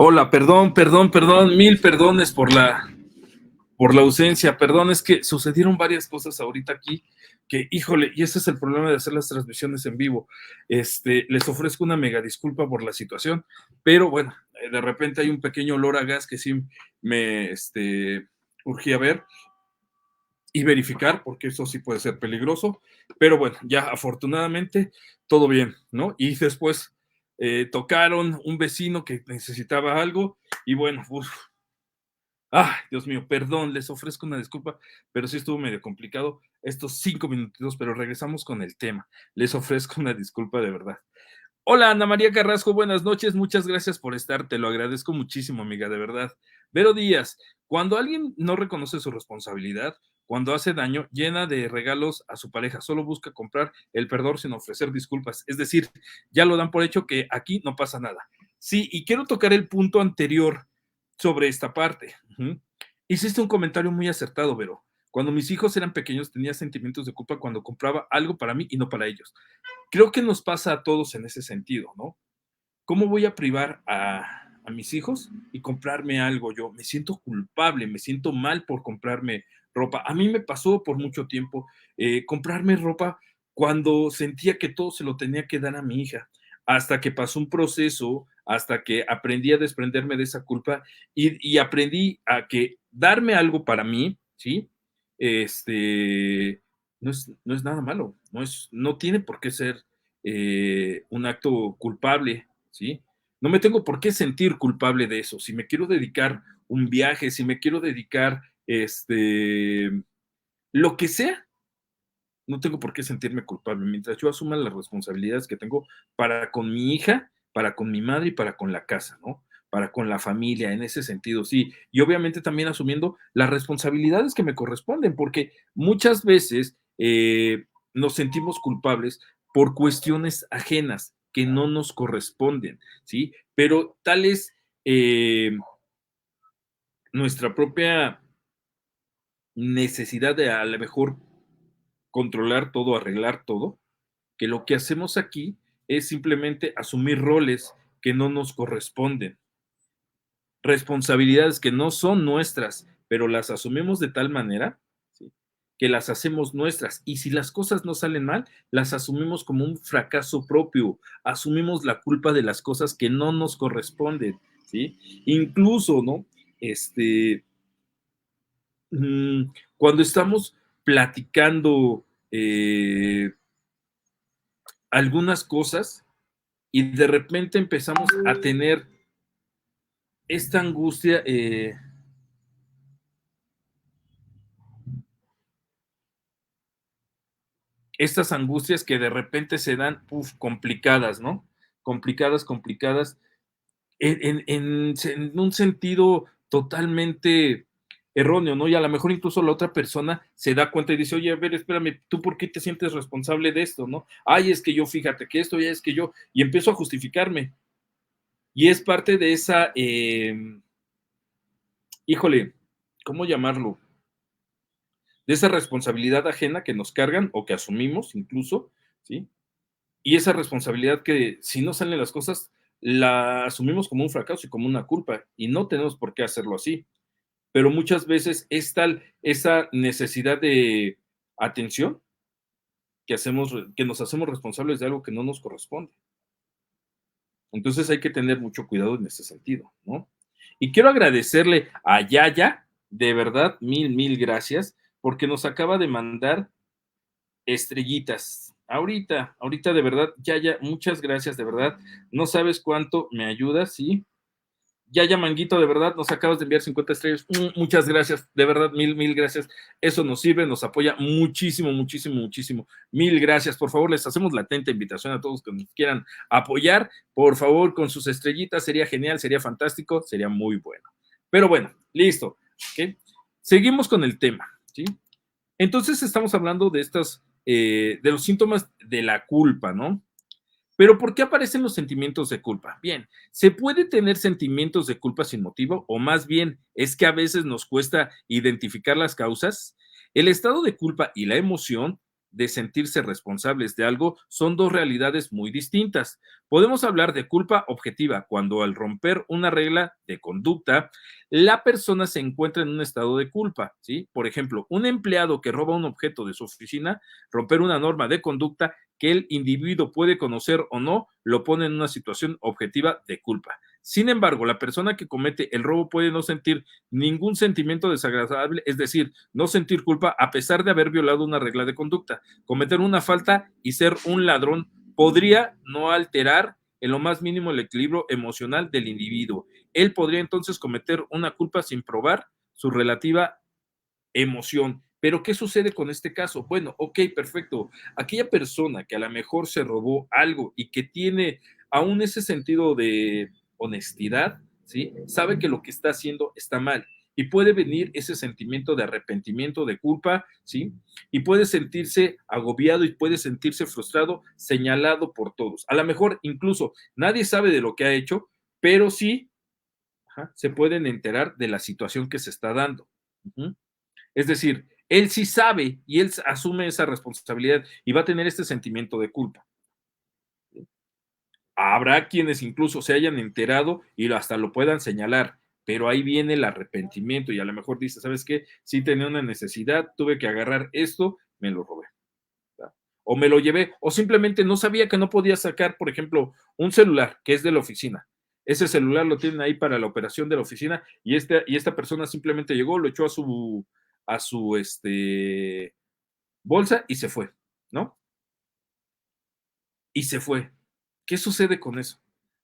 Hola, perdón, mil perdones por la ausencia, perdón, es que sucedieron varias cosas ahorita aquí que, híjole, y ese es el problema de hacer las transmisiones en vivo. Les ofrezco una mega disculpa por la situación, pero bueno, de repente hay un pequeño olor a gas que sí me urgía ver y verificar, porque eso sí puede ser peligroso, pero bueno, ya afortunadamente todo bien, ¿no? Y después tocaron un vecino que necesitaba algo y bueno, ay, Dios mío, perdón, les ofrezco una disculpa, pero sí estuvo medio complicado estos 5 minutitos, pero regresamos con el tema. Les ofrezco una disculpa de verdad. Hola, Ana María Carrasco, buenas noches, muchas gracias por estar, te lo agradezco muchísimo, amiga, de verdad. Vero Díaz, cuando alguien no reconoce su responsabilidad, cuando hace daño, llena de regalos a su pareja, solo busca comprar el perdón sin ofrecer disculpas, es decir, ya lo dan por hecho que aquí no pasa nada. Sí, y quiero tocar el punto anterior sobre esta parte. Hiciste un comentario muy acertado, Vero. Cuando mis hijos eran pequeños tenía sentimientos de culpa cuando compraba algo para mí y no para ellos. Creo que nos pasa a todos en ese sentido, ¿no? ¿Cómo voy a privar a mis hijos y comprarme algo yo? Me siento culpable, me siento mal por comprarme ropa. A mí me pasó por mucho tiempo comprarme ropa cuando sentía que todo se lo tenía que dar a mi hija, hasta que pasó un proceso, hasta que aprendí a desprenderme de esa culpa y aprendí a que darme algo para mí, ¿sí? No es nada malo, no tiene por qué ser un acto culpable, ¿sí? No me tengo por qué sentir culpable de eso. Si me quiero dedicar un viaje, si me quiero dedicar lo que sea, no tengo por qué sentirme culpable. Mientras yo asuma las responsabilidades que tengo para con mi hija, para con mi madre y para con la casa, ¿no? Para con la familia, en ese sentido, sí. Y obviamente también asumiendo las responsabilidades que me corresponden, porque muchas veces nos sentimos culpables por cuestiones ajenas que no nos corresponden, ¿sí? Pero tal es nuestra propia necesidad de a lo mejor controlar todo, arreglar todo, que lo que hacemos aquí es simplemente asumir roles que no nos corresponden, responsabilidades que no son nuestras, pero las asumimos de tal manera, ¿sí?, que las hacemos nuestras. Y si las cosas no salen mal, las asumimos como un fracaso propio, asumimos la culpa de las cosas que no nos corresponden, ¿sí? Incluso, ¿no? Este, Cuando estamos platicando algunas cosas y de repente empezamos a tener esta angustia, estas angustias que de repente se dan, complicadas, ¿no? Complicadas, en un sentido totalmente erróneo, ¿no? Y a lo mejor incluso la otra persona se da cuenta y dice, oye, a ver, espérame, ¿tú por qué te sientes responsable de esto, no? Ay, es que yo, fíjate que esto, ya es que yo, y empiezo a justificarme. Y es parte de esa, híjole, ¿cómo llamarlo? De esa responsabilidad ajena que nos cargan o que asumimos incluso, ¿sí? Y esa responsabilidad que si no salen las cosas, la asumimos como un fracaso y como una culpa, y no tenemos por qué hacerlo así. Pero muchas veces es tal esa necesidad de atención que nos hacemos responsables de algo que no nos corresponde. Entonces hay que tener mucho cuidado en ese sentido, ¿no? Y quiero agradecerle a Yaya, de verdad, mil gracias, porque nos acaba de mandar estrellitas. Ahorita de verdad, Yaya, muchas gracias, de verdad. No sabes cuánto me ayudas, ¿sí? Yaya Manguito, de verdad, nos acabas de enviar 50 estrellas. Muchas gracias, de verdad, mil gracias. Eso nos sirve, nos apoya muchísimo. Mil gracias. Por favor, les hacemos la atenta invitación a todos que nos quieran apoyar. Por favor, con sus estrellitas, sería genial, sería fantástico, sería muy bueno. Pero bueno, listo. ¿Okay? Seguimos con el tema, ¿sí? Entonces estamos hablando de de los síntomas de la culpa, ¿no? Pero ¿por qué aparecen los sentimientos de culpa? Bien, ¿se puede tener sentimientos de culpa sin motivo? O más bien, ¿es que a veces nos cuesta identificar las causas? El estado de culpa y la emoción de sentirse responsables de algo son dos realidades muy distintas. Podemos hablar de culpa objetiva cuando al romper una regla de conducta, la persona se encuentra en un estado de culpa, ¿sí? Por ejemplo, un empleado que roba un objeto de su oficina, romper una norma de conducta que el individuo puede conocer o no, lo pone en una situación objetiva de culpa. Sin embargo, la persona que comete el robo puede no sentir ningún sentimiento desagradable, es decir, no sentir culpa a pesar de haber violado una regla de conducta. Cometer una falta y ser un ladrón podría no alterar en lo más mínimo el equilibrio emocional del individuo. Él podría entonces cometer una culpa sin probar su relativa emoción. Pero, ¿qué sucede con este caso? Bueno, ok, perfecto. Aquella persona que a lo mejor se robó algo y que tiene aún ese sentido de honestidad, ¿sí? Sabe que lo que está haciendo está mal y puede venir ese sentimiento de arrepentimiento, de culpa, ¿sí? Y puede sentirse agobiado y puede sentirse frustrado, señalado por todos. A lo mejor incluso nadie sabe de lo que ha hecho, pero sí, ajá, se pueden enterar de la situación que se está dando. Uh-huh. Es decir, él sí sabe y él asume esa responsabilidad y va a tener este sentimiento de culpa. Habrá quienes incluso se hayan enterado y hasta lo puedan señalar, pero ahí viene el arrepentimiento y a lo mejor dice, ¿sabes qué? Sí tenía una necesidad, tuve que agarrar esto, me lo robé. ¿Verdad? O me lo llevé, o simplemente no sabía que no podía sacar, por ejemplo, un celular que es de la oficina. Ese celular lo tienen ahí para la operación de la oficina y esta persona simplemente llegó, lo echó a su bolsa y se fue, ¿no? Y se fue. ¿Qué sucede con eso?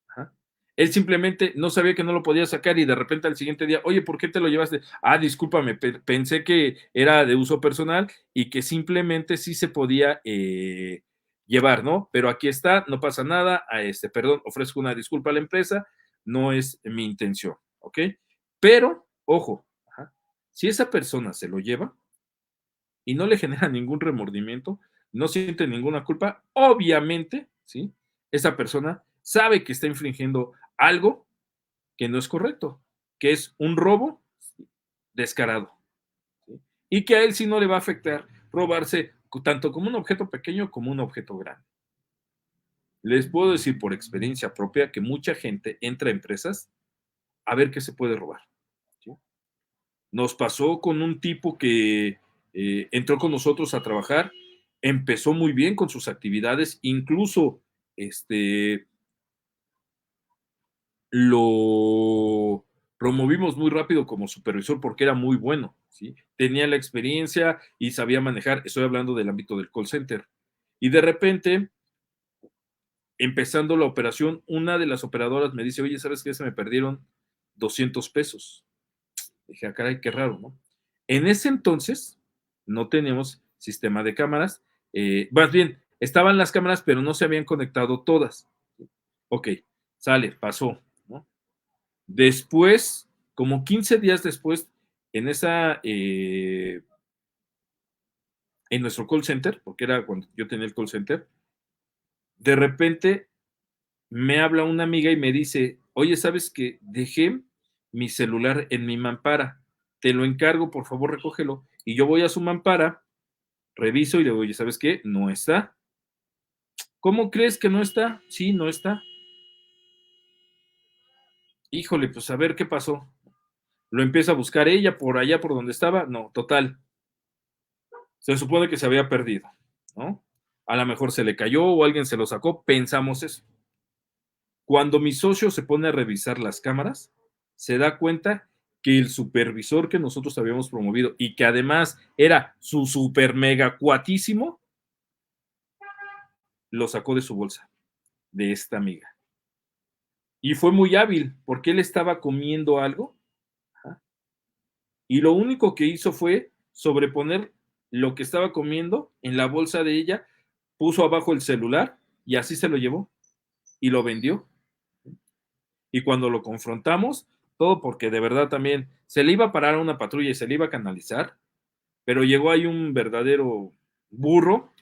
Ajá. Él simplemente no sabía que no lo podía sacar y de repente al siguiente día, oye, ¿por qué te lo llevaste? Ah, discúlpame, pensé que era de uso personal y que simplemente sí se podía llevar, ¿no? Pero aquí está, no pasa nada, perdón, ofrezco una disculpa a la empresa, no es mi intención, ¿ok? Pero, ojo, ajá, si esa persona se lo lleva, y no le genera ningún remordimiento, no siente ninguna culpa, obviamente, ¿sí? Esa persona sabe que está infringiendo algo que no es correcto, que es un robo descarado, ¿sí? Y que a él sí no le va a afectar robarse tanto como un objeto pequeño como un objeto grande. Les puedo decir por experiencia propia que mucha gente entra a empresas a ver qué se puede robar, ¿sí? Nos pasó con un tipo que entró con nosotros a trabajar, empezó muy bien con sus actividades, incluso este, lo promovimos muy rápido como supervisor porque era muy bueno, ¿sí? Tenía la experiencia y sabía manejar, estoy hablando del ámbito del call center. Y de repente, empezando la operación, una de las operadoras me dice, oye, ¿sabes qué? Se me perdieron 200 pesos. Dije, ah, caray, qué raro, ¿no? En ese entonces no teníamos sistema de cámaras, más bien, estaban las cámaras, pero no se habían conectado todas. Ok, sale, pasó, ¿no? Después, como 15 días después, en en nuestro call center, porque era cuando yo tenía el call center, de repente me habla una amiga y me dice, oye, ¿sabes qué? Dejé mi celular en mi mampara, te lo encargo, por favor, recógelo. Y yo voy a su mampara, reviso y le digo, oye, ¿sabes qué? No está. ¿Cómo crees que no está? Sí, no está. Híjole, pues a ver qué pasó. Lo empieza a buscar ella por allá, por donde estaba. No, total. Se supone que se había perdido, ¿no? A lo mejor se le cayó o alguien se lo sacó, pensamos eso. Cuando mi socio se pone a revisar las cámaras, se da cuenta que el supervisor que nosotros habíamos promovido y que además era su super mega cuatísimo, lo sacó de su bolsa, de esta amiga. Y fue muy hábil porque él estaba comiendo algo, ajá, y lo único que hizo fue sobreponer lo que estaba comiendo en la bolsa de ella, puso abajo el celular y así se lo llevó y lo vendió. Y cuando lo confrontamos, todo porque de verdad también se le iba a parar a una patrulla y se le iba a canalizar, pero llegó ahí un verdadero burro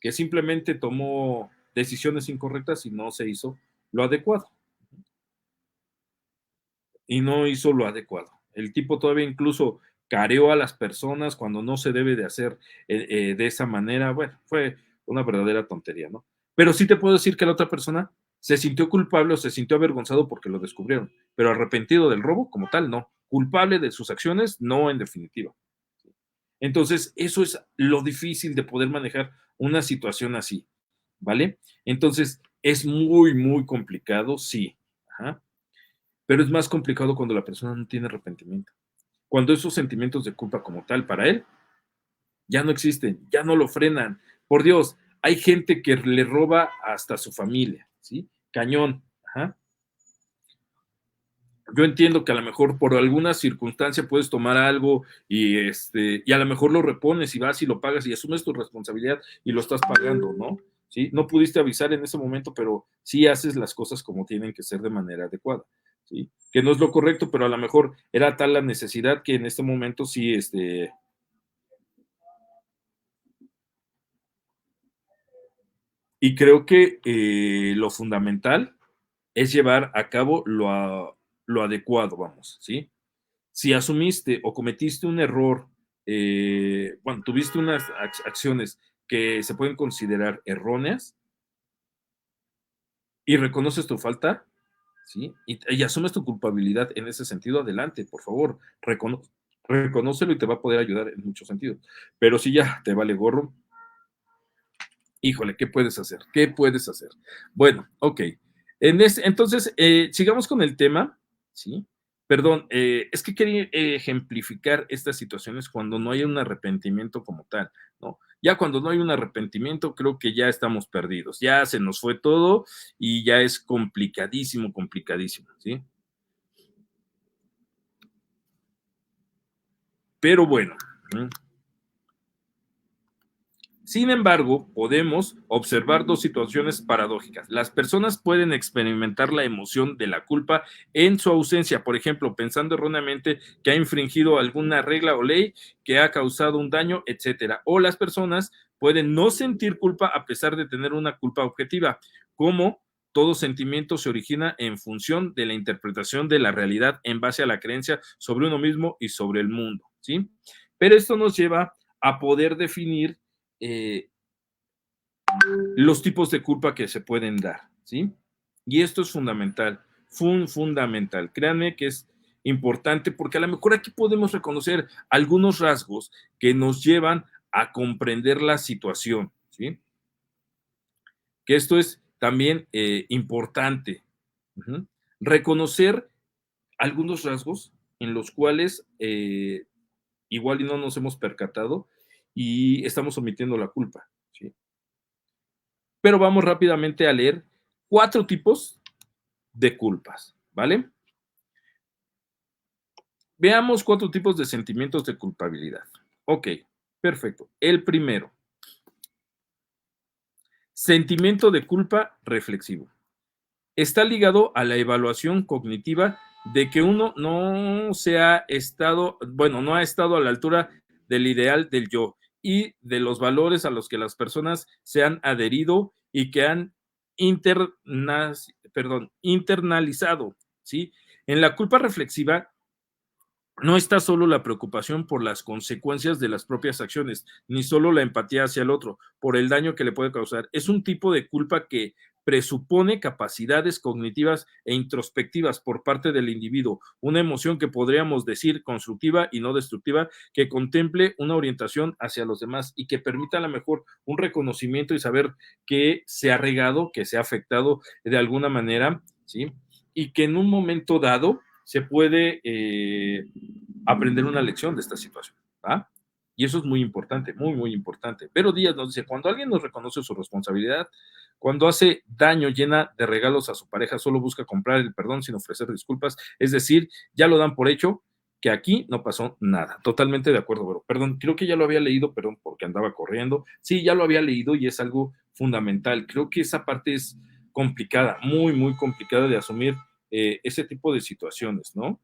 que simplemente tomó decisiones incorrectas y no se hizo lo adecuado. Y no hizo lo adecuado. El tipo todavía incluso careó a las personas cuando no se debe de hacer de esa manera. Bueno, fue una verdadera tontería, ¿no? Pero sí te puedo decir que la otra persona se sintió culpable o se sintió avergonzado porque lo descubrieron, pero arrepentido del robo como tal, no. Culpable de sus acciones, no en definitiva. Entonces, eso es lo difícil de poder manejar una situación así, ¿vale? Entonces, es muy, muy complicado, sí, ajá, pero es más complicado cuando la persona no tiene arrepentimiento. Cuando esos sentimientos de culpa como tal para él ya no existen, ya no lo frenan. Por Dios, hay gente que le roba hasta a su familia, ¿sí? Cañón, ajá. Yo entiendo que a lo mejor por alguna circunstancia puedes tomar algo y a lo mejor lo repones y vas y lo pagas y asumes tu responsabilidad y lo estás pagando, ¿no? ¿Sí? No pudiste avisar en ese momento, pero sí haces las cosas como tienen que ser de manera adecuada, ¿sí? Que no es lo correcto, pero a lo mejor era tal la necesidad que en este momento sí, y creo que lo fundamental es llevar a cabo lo adecuado, vamos, ¿sí? Si asumiste o cometiste un error, bueno, tuviste unas acciones que se pueden considerar erróneas y reconoces tu falta, ¿sí? Y asumes tu culpabilidad en ese sentido, adelante, por favor, reconócelo y te va a poder ayudar en muchos sentidos. Pero si ya te vale gorro, híjole, ¿qué puedes hacer? ¿Qué puedes hacer? Bueno, ok. Entonces, sigamos con el tema, ¿sí? Perdón, es que quería ejemplificar estas situaciones cuando no hay un arrepentimiento como tal, ¿no? Ya cuando no hay un arrepentimiento, creo que ya estamos perdidos, ya se nos fue todo y ya es complicadísimo, complicadísimo, ¿sí? Pero bueno, ¿sí? Sin embargo, podemos observar dos situaciones paradójicas. Las personas pueden experimentar la emoción de la culpa en su ausencia, por ejemplo, pensando erróneamente que ha infringido alguna regla o ley que ha causado un daño, etcétera. O las personas pueden no sentir culpa a pesar de tener una culpa objetiva, como todo sentimiento se origina en función de la interpretación de la realidad en base a la creencia sobre uno mismo y sobre el mundo, ¿sí? Pero esto nos lleva a poder definir eh, los tipos de culpa que se pueden dar, ¿sí? Y esto es fundamental, fundamental. Créanme que es importante porque a lo mejor aquí podemos reconocer algunos rasgos que nos llevan a comprender la situación, ¿sí? Que esto es también importante. Ujú. Reconocer algunos rasgos en los cuales igual y no nos hemos percatado y estamos omitiendo la culpa, ¿sí? Pero vamos rápidamente a leer 4 tipos de culpas, ¿vale? Veamos 4 tipos de sentimientos de culpabilidad. Ok, perfecto. El primero, sentimiento de culpa reflexivo. Está ligado a la evaluación cognitiva de que uno no se ha estado, bueno, no ha estado a la altura del ideal del yo y de los valores a los que las personas se han adherido y que han internalizado, ¿sí? En la culpa reflexiva no está solo la preocupación por las consecuencias de las propias acciones, ni solo la empatía hacia el otro, por el daño que le puede causar. Es un tipo de culpa que presupone capacidades cognitivas e introspectivas por parte del individuo, una emoción que podríamos decir constructiva y no destructiva, que contemple una orientación hacia los demás y que permita a lo mejor un reconocimiento y saber que se ha regado, que se ha afectado de alguna manera, ¿sí? Y que en un momento dado se puede aprender una lección de esta situación, ¿va? Y eso es muy importante, muy, muy importante. Pero Díaz nos dice, cuando alguien nos reconoce su responsabilidad, cuando hace daño, llena de regalos a su pareja, solo busca comprar el perdón sin ofrecer disculpas, es decir, ya lo dan por hecho que aquí no pasó nada. Totalmente de acuerdo, pero perdón, creo que ya lo había leído, perdón, porque andaba corriendo. Sí, ya lo había leído y es algo fundamental. Creo que esa parte es complicada, muy, muy complicada de asumir ese tipo de situaciones, ¿no?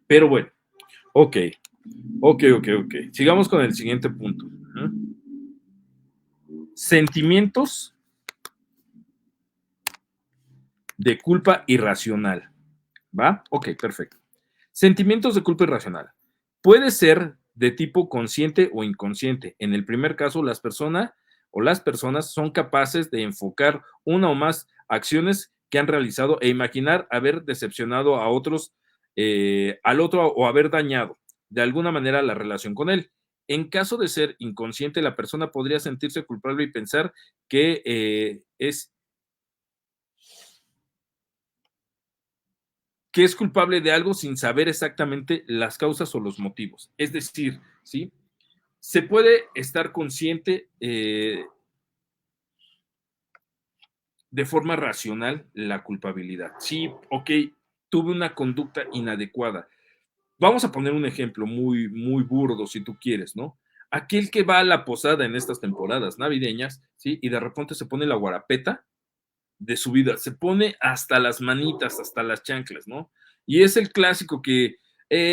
Pero bueno, ok, ok. Sigamos con el siguiente punto. Sentimientos de culpa irracional. ¿Va? Ok, perfecto. Sentimientos de culpa irracional. Puede ser de tipo consciente o inconsciente. En el primer caso, las personas son capaces de enfocar una o más acciones que han realizado e imaginar haber decepcionado a otros, al otro o haber dañado de alguna manera la relación con él. En caso de ser inconsciente, la persona podría sentirse culpable y pensar que es culpable de algo sin saber exactamente las causas o los motivos. Es decir, ¿sí? Se puede estar consciente de forma racional la culpabilidad. Sí, ok, tuve una conducta inadecuada. Vamos a poner un ejemplo muy, muy burdo, si tú quieres, ¿no? Aquel que va a la posada en estas temporadas navideñas, ¿sí? Y de repente se pone la guarapeta de su vida, se pone hasta las manitas, hasta las chanclas, ¿no? Y es el clásico que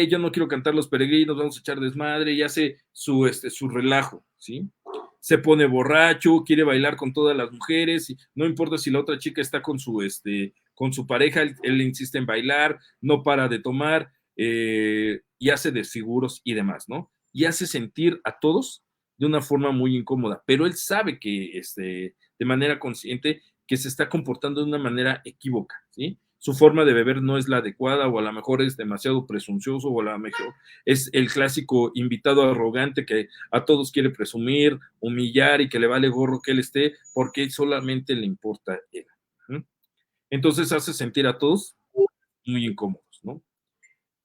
yo no quiero cantar los peregrinos, vamos a echar desmadre y hace su relajo, ¿sí? Se pone borracho, quiere bailar con todas las mujeres, y no importa si la otra chica está con su pareja, él insiste en bailar, no para de tomar y hace desfiguros y demás, ¿no? Y hace sentir a todos de una forma muy incómoda, pero él sabe que de manera consciente que se está comportando de una manera equívoca, ¿sí? Su forma de beber no es la adecuada o a lo mejor es demasiado presuncioso o a lo mejor es el clásico invitado arrogante que a todos quiere presumir, humillar y que le vale gorro que él esté porque solamente le importa él. ¿Sí? Entonces hace sentir a todos muy incómodos, ¿no?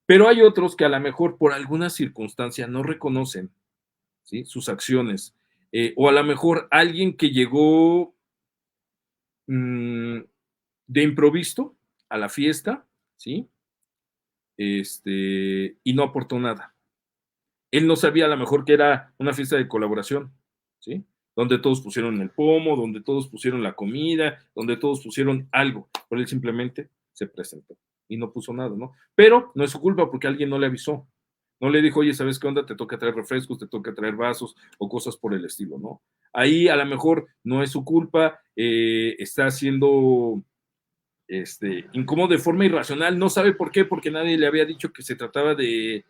Pero hay otros que a lo mejor por alguna circunstancia no reconocen, ¿sí? Sus acciones o a lo mejor alguien que llegó de improviso a la fiesta, ¿sí? Y no aportó nada. Él no sabía a lo mejor que era una fiesta de colaboración, ¿sí? Donde todos pusieron el pomo, donde todos pusieron la comida, donde todos pusieron algo, pero él simplemente se presentó y no puso nada, ¿no? Pero no es su culpa porque alguien no le avisó. No le dijo, oye, ¿sabes qué onda? Te toca traer refrescos, te toca traer vasos o cosas por el estilo, ¿no? Ahí a lo mejor no es su culpa, está haciendo incómodo de forma irracional, no sabe por qué, porque nadie le había dicho que se trataba de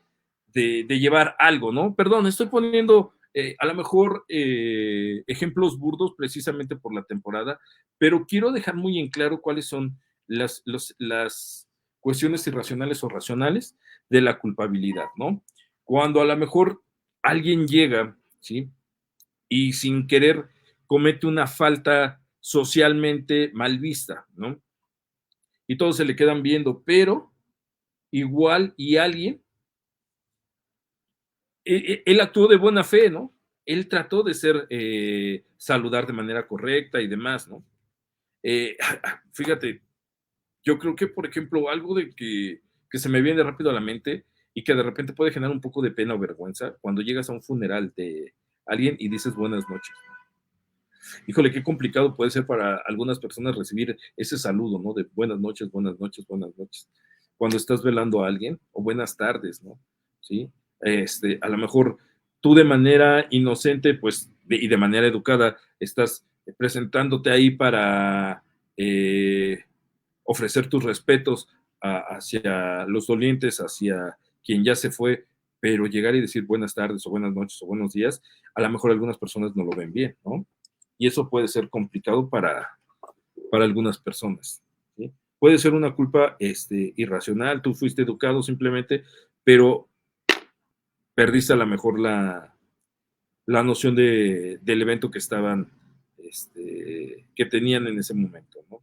llevar algo, ¿no? Perdón, estoy poniendo a lo mejor ejemplos burdos precisamente por la temporada, pero quiero dejar muy en claro cuáles son las cuestiones irracionales o racionales de la culpabilidad, ¿no? Cuando a lo mejor alguien llega, ¿sí? Y sin querer comete una falta socialmente mal vista, ¿no? Y todos se le quedan viendo, pero igual y alguien, él actuó de buena fe, ¿no? Él trató de saludar de manera correcta y demás, ¿no? Eh, fíjate, yo creo que, por ejemplo, algo que se me viene rápido a la mente y que de repente puede generar un poco de pena o vergüenza cuando llegas a un funeral de alguien y dices buenas noches. Híjole, qué complicado puede ser para algunas personas recibir ese saludo, ¿no? De buenas noches, buenas noches, buenas noches. Cuando estás velando a alguien, o buenas tardes, ¿no? ¿Sí? A lo mejor tú de manera inocente, pues, y de manera educada, estás presentándote ahí para ofrecer tus respetos hacia los dolientes, hacia quien ya se fue, pero llegar y decir buenas tardes o buenas noches o buenos días, a lo mejor algunas personas no lo ven bien, ¿no? Y eso puede ser complicado para algunas personas. ¿Sí? Puede ser una culpa irracional, tú fuiste educado simplemente, pero perdiste a lo mejor la noción del evento que estaban, que tenían en ese momento, ¿no?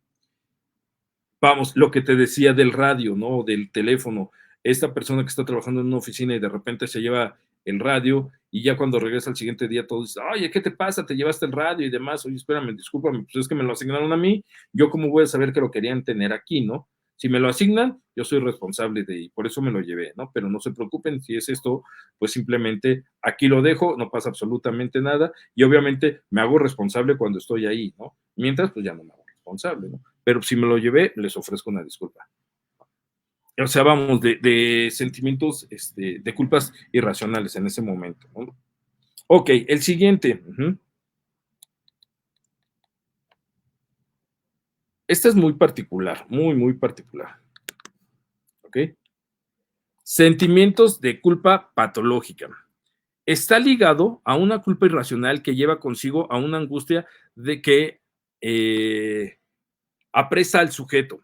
Vamos, lo que te decía del radio, ¿no? Del teléfono. Esta persona que está trabajando en una oficina y de repente se lleva el radio y ya cuando regresa al siguiente día todo dice, oye, ¿qué te pasa? Te llevaste el radio y demás. Oye, espérame, discúlpame, pues es que me lo asignaron a mí. Yo cómo voy a saber que lo querían tener aquí, ¿no? Si me lo asignan, yo soy responsable de, y por eso me lo llevé, ¿no? Pero no se preocupen, si es esto, pues simplemente aquí lo dejo, no pasa absolutamente nada y obviamente me hago responsable cuando estoy ahí, ¿no? Mientras, pues ya no me hago responsable, ¿no? Pero si me lo llevé, les ofrezco una disculpa. O sea, vamos, de sentimientos, de culpas irracionales en ese momento, ¿no? Ok, el siguiente. Este es muy particular, muy, muy particular. ¿Ok? Sentimientos de culpa patológica. Está ligado a una culpa irracional que lleva consigo a una angustia de que apresa al sujeto.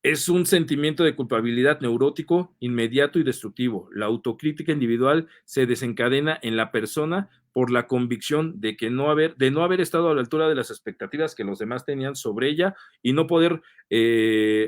Es un sentimiento de culpabilidad neurótico, inmediato y destructivo. La autocrítica individual se desencadena en la persona por la convicción de que de no haber estado a la altura de las expectativas que los demás tenían sobre ella y no poder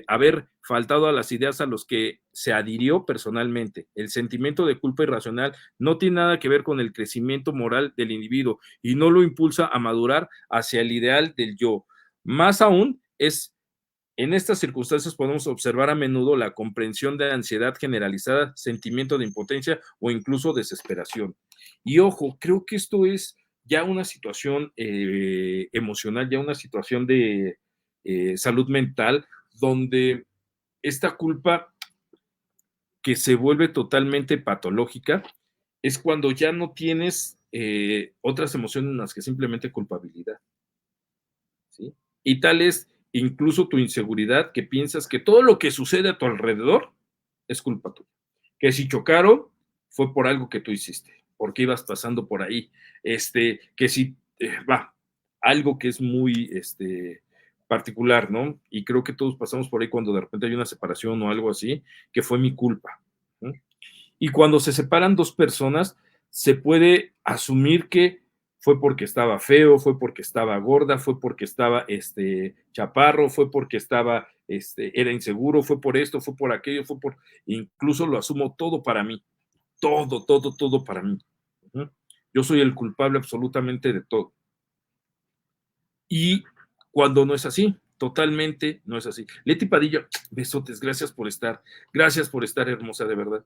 haber faltado a las ideas a los que se adhirió personalmente. El sentimiento de culpa irracional no tiene nada que ver con el crecimiento moral del individuo y no lo impulsa a madurar hacia el ideal del yo. Más aún, en estas circunstancias podemos observar a menudo la comprensión de ansiedad generalizada, sentimiento de impotencia o incluso desesperación. Y ojo, creo que esto es ya una situación emocional, ya una situación de salud mental, donde esta culpa que se vuelve totalmente patológica es cuando ya no tienes otras emociones más que simplemente culpabilidad. ¿Sí? Y tal es incluso tu inseguridad que piensas que todo lo que sucede a tu alrededor es culpa tuya. Que si chocaron fue por algo que tú hiciste, porque ibas pasando por ahí. Que si va, algo que es muy particular, ¿no? Y creo que todos pasamos por ahí cuando de repente hay una separación o algo así, que fue mi culpa, ¿no? Y cuando se separan dos personas, se puede asumir que fue porque estaba feo, fue porque estaba gorda, fue porque estaba chaparro, fue porque estaba, era inseguro, fue por esto, fue por aquello, incluso lo asumo todo para mí, todo, todo, todo para mí. ¿Uh? Yo soy el culpable absolutamente de todo. Y cuando no es así, totalmente no es así. Leti Padilla, besotes, gracias por estar hermosa, de verdad.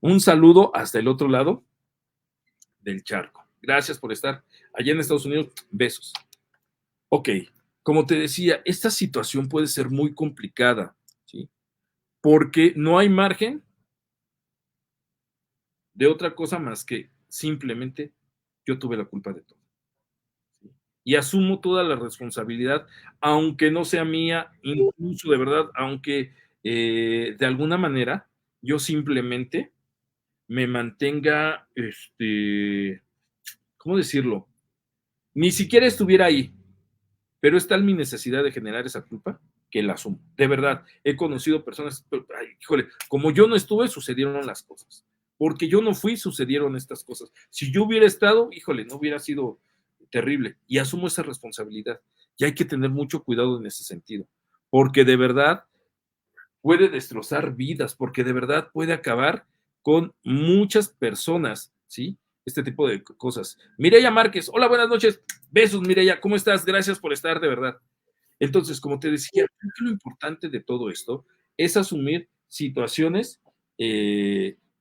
Un saludo hasta el otro lado del charco. Gracias por estar allá en Estados Unidos. Besos. Ok, como te decía, esta situación puede ser muy complicada, ¿sí? Porque no hay margen de otra cosa más que simplemente yo tuve la culpa de todo. ¿Sí? Y asumo toda la responsabilidad, aunque no sea mía, incluso de verdad, aunque de alguna manera yo simplemente me mantenga, ¿cómo decirlo? Ni siquiera estuviera ahí, pero es tal mi necesidad de generar esa culpa que la asumo. De verdad, he conocido personas, ay, híjole, como yo no estuve, sucedieron las cosas. Porque yo no fui, sucedieron estas cosas. Si yo hubiera estado, híjole, no hubiera sido terrible. Y asumo esa responsabilidad. Y hay que tener mucho cuidado en ese sentido. Porque de verdad puede destrozar vidas, porque de verdad puede acabar con muchas personas, ¿sí? Este tipo de cosas. Mireya Márquez, hola, buenas noches. Besos, Mireya, ¿cómo estás? Gracias por estar, de verdad. Entonces, como te decía, creo que lo importante de todo esto es asumir situaciones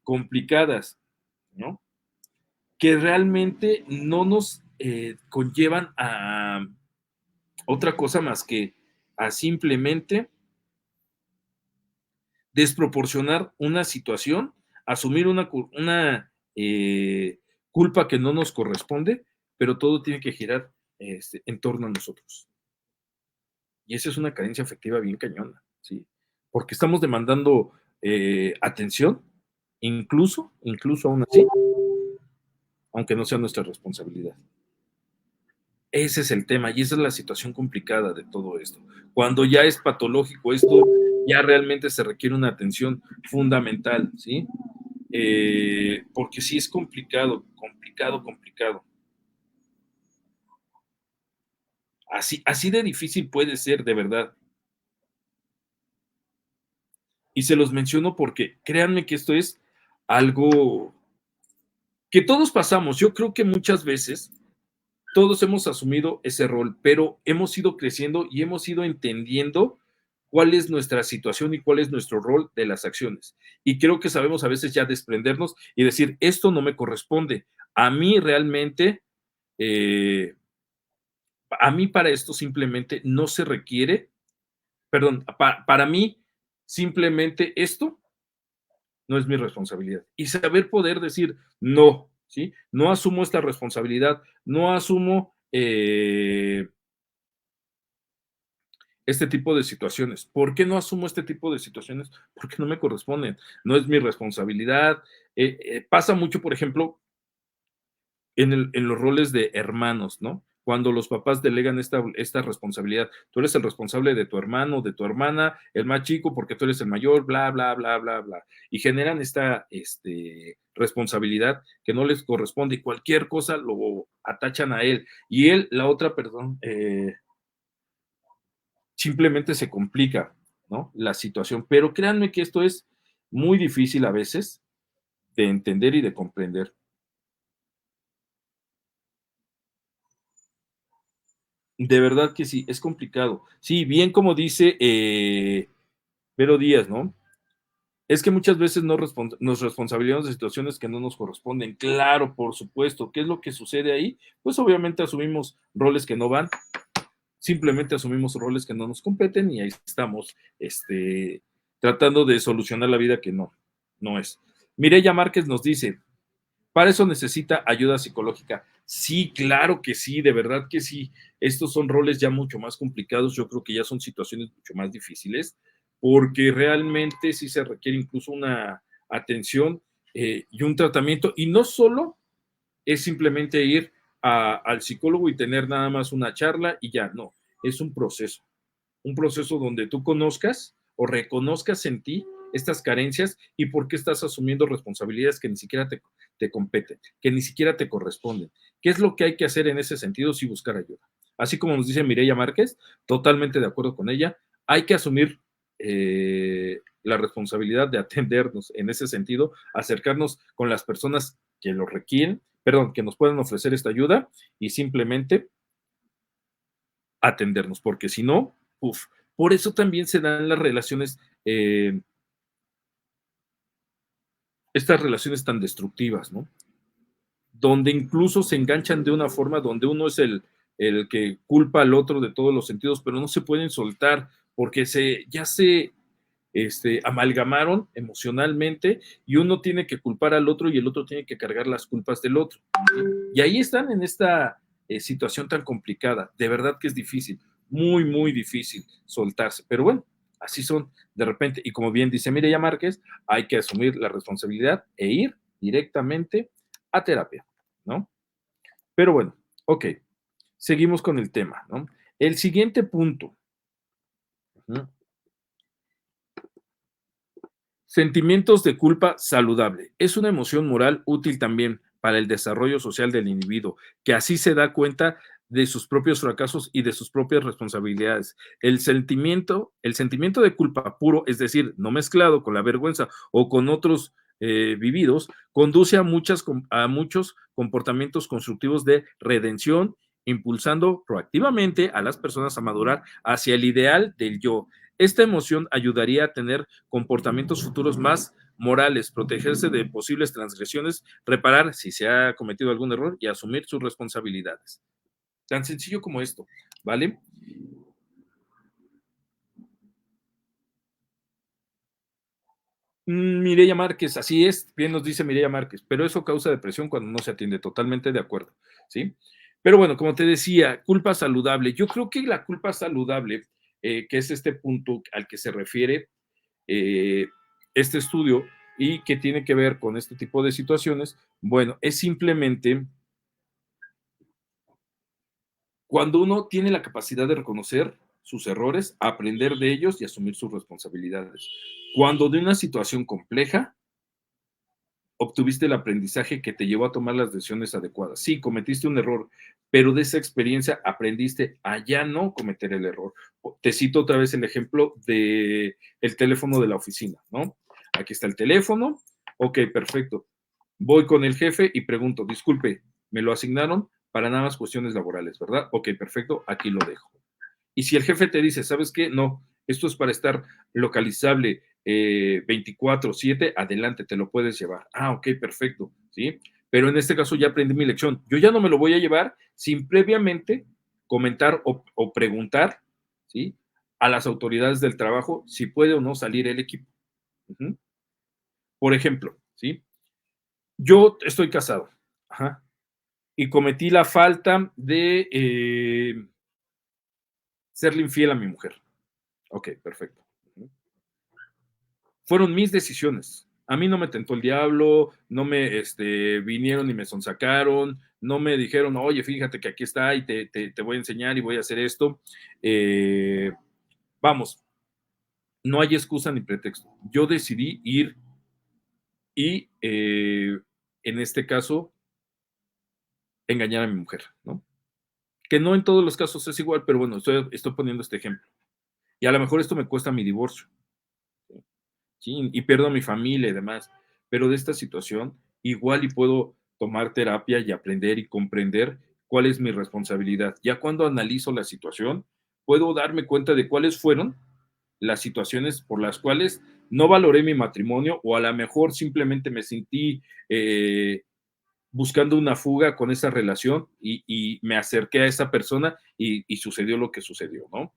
complicadas, ¿no? Que realmente no nos conllevan a otra cosa más que a simplemente desproporcionar una situación, asumir una culpa que no nos corresponde, pero todo tiene que girar en torno a nosotros. Y esa es una carencia afectiva bien cañona, ¿sí? Porque estamos demandando atención, incluso aún así, aunque no sea nuestra responsabilidad. Ese es el tema y esa es la situación complicada de todo esto. Cuando ya es patológico esto, ya realmente se requiere una atención fundamental, ¿sí? Porque sí es complicado, complicado, complicado. Así de difícil puede ser, de verdad. Y se los menciono porque créanme que esto es algo que todos pasamos. Yo creo que muchas veces todos hemos asumido ese rol, pero hemos ido creciendo y hemos ido entendiendo cuál es nuestra situación y cuál es nuestro rol de las acciones. Y creo que sabemos a veces ya desprendernos y decir, esto no me corresponde. A mí realmente, eh, a mí para esto simplemente no se requiere, perdón, para mí simplemente esto no es mi responsabilidad. Y saber poder decir no, ¿sí? No asumo esta responsabilidad, no asumo este tipo de situaciones. ¿Por qué no asumo este tipo de situaciones? Porque no me corresponden, no es mi responsabilidad. Pasa mucho, por ejemplo, en los roles de hermanos, ¿no? Cuando los papás delegan esta responsabilidad, tú eres el responsable de tu hermano, de tu hermana, el más chico, porque tú eres el mayor, bla, bla, bla, bla, bla. Y generan esta responsabilidad que no les corresponde y cualquier cosa lo atachan a él. Y él, la otra persona, simplemente se complica, ¿no? La situación. Pero créanme que esto es muy difícil a veces de entender y de comprender. De verdad que sí, es complicado. Sí, bien como dice Vero Díaz, ¿no? Es que muchas veces nos responsabilizamos de situaciones que no nos corresponden. Claro, por supuesto. ¿Qué es lo que sucede ahí? Pues obviamente asumimos roles que no van, simplemente asumimos roles que no nos competen y ahí estamos tratando de solucionar la vida que no es. Mireya Márquez nos dice, para eso necesita ayuda psicológica. Sí, claro que sí, de verdad que sí. Estos son roles ya mucho más complicados. Yo creo que ya son situaciones mucho más difíciles porque realmente sí se requiere incluso una atención y un tratamiento. Y no solo es simplemente ir al psicólogo y tener nada más una charla y ya, no, es un proceso donde tú conozcas o reconozcas en ti estas carencias y por qué estás asumiendo responsabilidades que ni siquiera te competen, que ni siquiera te corresponden. ¿Qué es lo que hay que hacer en ese sentido? Sí, buscar ayuda. Así como nos dice Mireya Márquez, totalmente de acuerdo con ella, hay que asumir la responsabilidad de atendernos en ese sentido, acercarnos con las personas que lo requieren, perdón, que nos pueden ofrecer esta ayuda y simplemente atendernos, porque si no, uff, por eso también se dan las relaciones, estas relaciones tan destructivas, ¿no? Donde incluso se enganchan de una forma donde uno es el que culpa al otro de todos los sentidos, pero no se pueden soltar porque ya se amalgamaron emocionalmente y uno tiene que culpar al otro y el otro tiene que cargar las culpas del otro. Y ahí están en esta situación tan complicada. De verdad que es difícil, muy, muy difícil soltarse. Pero bueno, así son de repente. Y como bien dice Mireya Márquez, hay que asumir la responsabilidad e ir directamente a terapia, ¿no? Pero bueno, ok, seguimos con el tema, ¿no? El siguiente punto. ¿No? Sentimientos de culpa saludable. Es una emoción moral útil también para el desarrollo social del individuo, que así se da cuenta de sus propios fracasos y de sus propias responsabilidades. El sentimiento de culpa puro, es decir, no mezclado con la vergüenza o con otros vividos, conduce a muchos comportamientos constructivos de redención, impulsando proactivamente a las personas a madurar hacia el ideal del yo. Esta emoción ayudaría a tener comportamientos futuros más morales, protegerse de posibles transgresiones, reparar si se ha cometido algún error y asumir sus responsabilidades. Tan sencillo como esto, ¿vale? Mireya Márquez, así es, bien nos dice Mireya Márquez, pero eso causa depresión cuando no se atiende, totalmente de acuerdo, ¿sí? Pero bueno, como te decía, culpa saludable. Yo creo que la culpa saludable, que es este punto al que se refiere eh, este estudio y que tiene que ver con este tipo de situaciones, bueno, es simplemente cuando uno tiene la capacidad de reconocer sus errores, aprender de ellos y asumir sus responsabilidades. Cuando de una situación compleja obtuviste el aprendizaje que te llevó a tomar las decisiones adecuadas. Sí, cometiste un error, pero de esa experiencia aprendiste a ya no cometer el error. Te cito otra vez el ejemplo de el teléfono de la oficina, ¿no? Aquí está el teléfono, ok, perfecto. Voy con el jefe y pregunto, disculpe, me lo asignaron para nada más cuestiones laborales, ¿verdad? Ok, perfecto, aquí lo dejo. Y si el jefe te dice, ¿sabes qué? No, esto es para estar localizable 24/7, adelante, te lo puedes llevar. Ah, ok, perfecto, ¿sí? Pero en este caso ya aprendí mi lección. Yo ya no me lo voy a llevar sin previamente comentar o preguntar, ¿sí? A las autoridades del trabajo si puede o no salir el equipo. Ujú. Por ejemplo, ¿sí? Yo estoy casado, ajá, y cometí la falta de serle infiel a mi mujer. Ok, perfecto. Fueron mis decisiones. A mí no me tentó el diablo, no me vinieron y me sonsacaron, no me dijeron, oye, fíjate que aquí está y te voy a enseñar y voy a hacer esto. Vamos, no hay excusa ni pretexto. Yo decidí ir y, en este caso, engañar a mi mujer, ¿no? Que no en todos los casos es igual, pero bueno, estoy poniendo este ejemplo. Y a lo mejor esto me cuesta mi divorcio, ¿sí? Y pierdo a mi familia y demás, pero de esta situación igual y puedo tomar terapia y aprender y comprender cuál es mi responsabilidad. Ya cuando analizo la situación, puedo darme cuenta de cuáles fueron las situaciones por las cuales no valoré mi matrimonio o a lo mejor simplemente me sentí buscando una fuga con esa relación y me acerqué a esa persona y sucedió lo que sucedió, ¿no?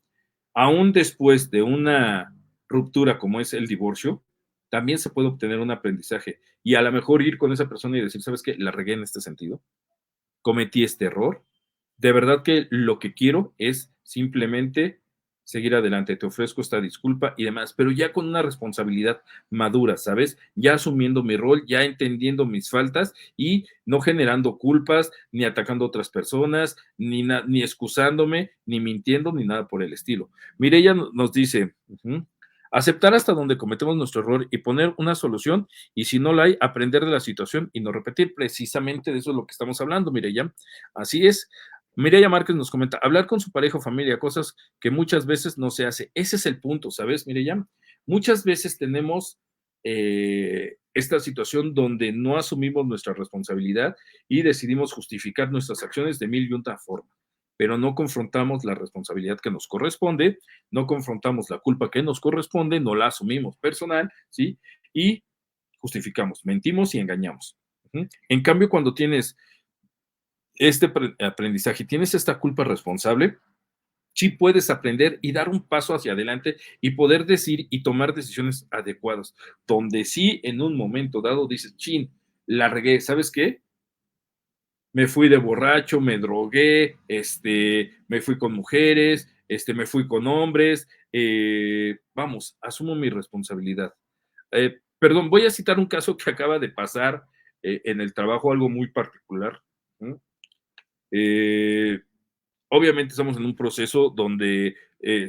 Aún después de una ruptura como es el divorcio, también se puede obtener un aprendizaje y a lo mejor ir con esa persona y decir, ¿sabes qué? La regué en este sentido, cometí este error. De verdad que lo que quiero es simplemente seguir adelante. Te ofrezco esta disculpa y demás, pero ya con una responsabilidad madura, ¿sabes? Ya asumiendo mi rol, ya entendiendo mis faltas y no generando culpas, ni atacando a otras personas, ni excusándome, ni mintiendo, ni nada por el estilo. Mireya nos dice, aceptar hasta donde cometemos nuestro error y poner una solución y si no la hay, aprender de la situación y no repetir. Precisamente de eso es lo que estamos hablando, Mireya. Así es. Mireya Márquez nos comenta, hablar con su pareja o familia, cosas que muchas veces no se hace. Ese es el punto, ¿sabes, Mireya? Muchas veces tenemos esta situación donde no asumimos nuestra responsabilidad y decidimos justificar nuestras acciones de mil y una forma, pero no confrontamos la responsabilidad que nos corresponde, no confrontamos la culpa que nos corresponde, no la asumimos personal, ¿sí? Y justificamos, mentimos y engañamos. En cambio, cuando tienes este aprendizaje, tienes esta culpa responsable, sí puedes aprender y dar un paso hacia adelante y poder decir y tomar decisiones adecuadas, donde sí en un momento dado dices, chin, la regué, ¿sabes qué? Me fui de borracho, me drogué, me fui con mujeres, me fui con hombres, vamos, asumo mi responsabilidad. Perdón, voy a citar un caso que acaba de pasar en el trabajo, algo muy particular. ¿No? Eh, Obviamente estamos en un proceso donde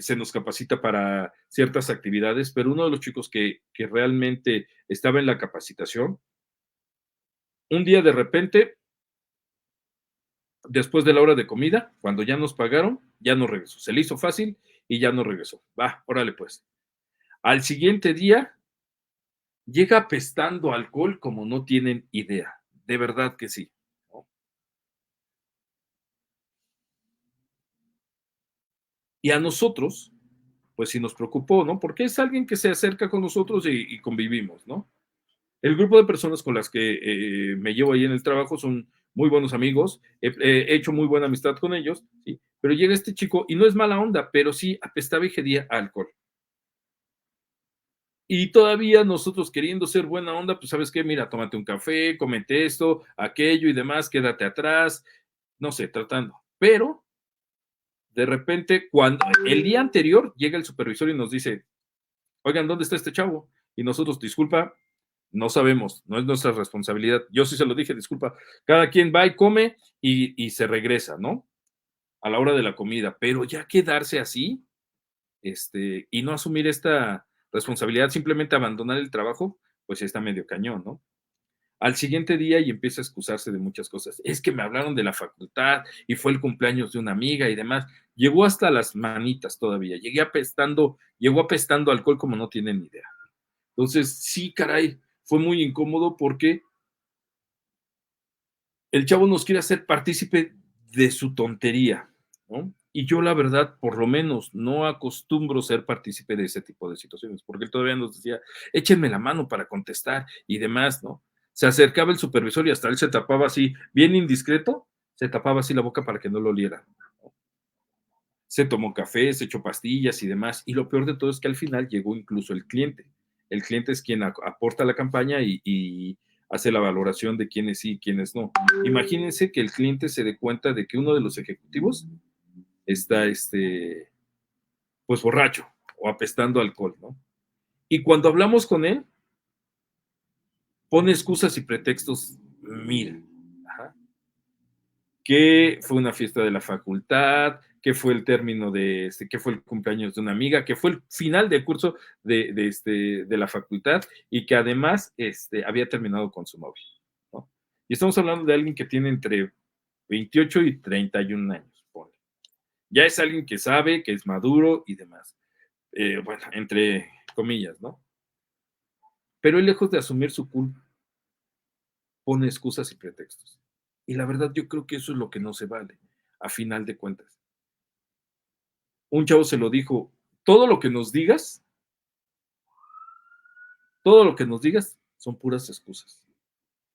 se nos capacita para ciertas actividades, pero uno de los chicos que realmente estaba en la capacitación, un día de repente, después de la hora de comida, cuando ya nos pagaron, ya no regresó. Se le hizo fácil y ya no regresó. Va, órale pues. Al siguiente día, llega apestando alcohol como no tienen idea. De verdad que sí. ¿No? Y a nosotros, pues sí nos preocupó, ¿no? Porque es alguien que se acerca con nosotros y convivimos, ¿no? El grupo de personas con las que me llevo ahí en el trabajo son muy buenos amigos, he hecho muy buena amistad con ellos, ¿sí? Pero llega este chico y no es mala onda, pero sí apestaba y gedía a alcohol. Y todavía nosotros queriendo ser buena onda, pues sabes qué, mira, tómate un café, comete esto, aquello y demás, quédate atrás, no sé, tratando. Pero de repente, cuando el día anterior llega el supervisor y nos dice, oigan, ¿dónde está este chavo? Y nosotros, disculpa, no sabemos, no es nuestra responsabilidad. Yo sí se lo dije, disculpa, cada quien va y come y se regresa, ¿no? A la hora de la comida, pero ya quedarse así, y no asumir esta responsabilidad, simplemente abandonar el trabajo, pues está medio cañón, ¿no? Al siguiente día y empieza a excusarse de muchas cosas. Es que me hablaron de la facultad y fue el cumpleaños de una amiga y demás. Llegó hasta las manitas todavía. Llegó apestando alcohol como no tienen ni idea. Entonces, sí, caray, fue muy incómodo porque el chavo nos quiere hacer partícipe de su tontería, ¿no? Y yo, la verdad, por lo menos, no acostumbro ser partícipe de ese tipo de situaciones, porque él todavía nos decía, échenme la mano para contestar y demás, ¿no? Se acercaba el supervisor y hasta él se tapaba así, bien indiscreto, se tapaba así la boca para que no lo oliera. Se tomó café, se echó pastillas y demás, y lo peor de todo es que al final llegó incluso el cliente. El cliente es quien aporta la campaña y hace la valoración de quiénes sí y quiénes no. Imagínense que el cliente se dé cuenta de que uno de los ejecutivos está, pues borracho, o apestando alcohol, ¿no? Y cuando hablamos con él, pone excusas y pretextos mil. Ajá. Que fue una fiesta de la facultad, que fue el término que fue el cumpleaños de una amiga, que fue el final de curso de la facultad y que además había terminado con su novio, ¿no? Y estamos hablando de alguien que tiene entre 28 y 31 años, ponle. Ya es alguien que sabe, que es maduro y demás. Bueno, entre comillas, ¿no? Pero él, lejos de asumir su culpa, pone excusas y pretextos. Y la verdad, yo creo que eso es lo que no se vale, a final de cuentas. Un chavo se lo dijo, todo lo que nos digas, todo lo que nos digas son puras excusas.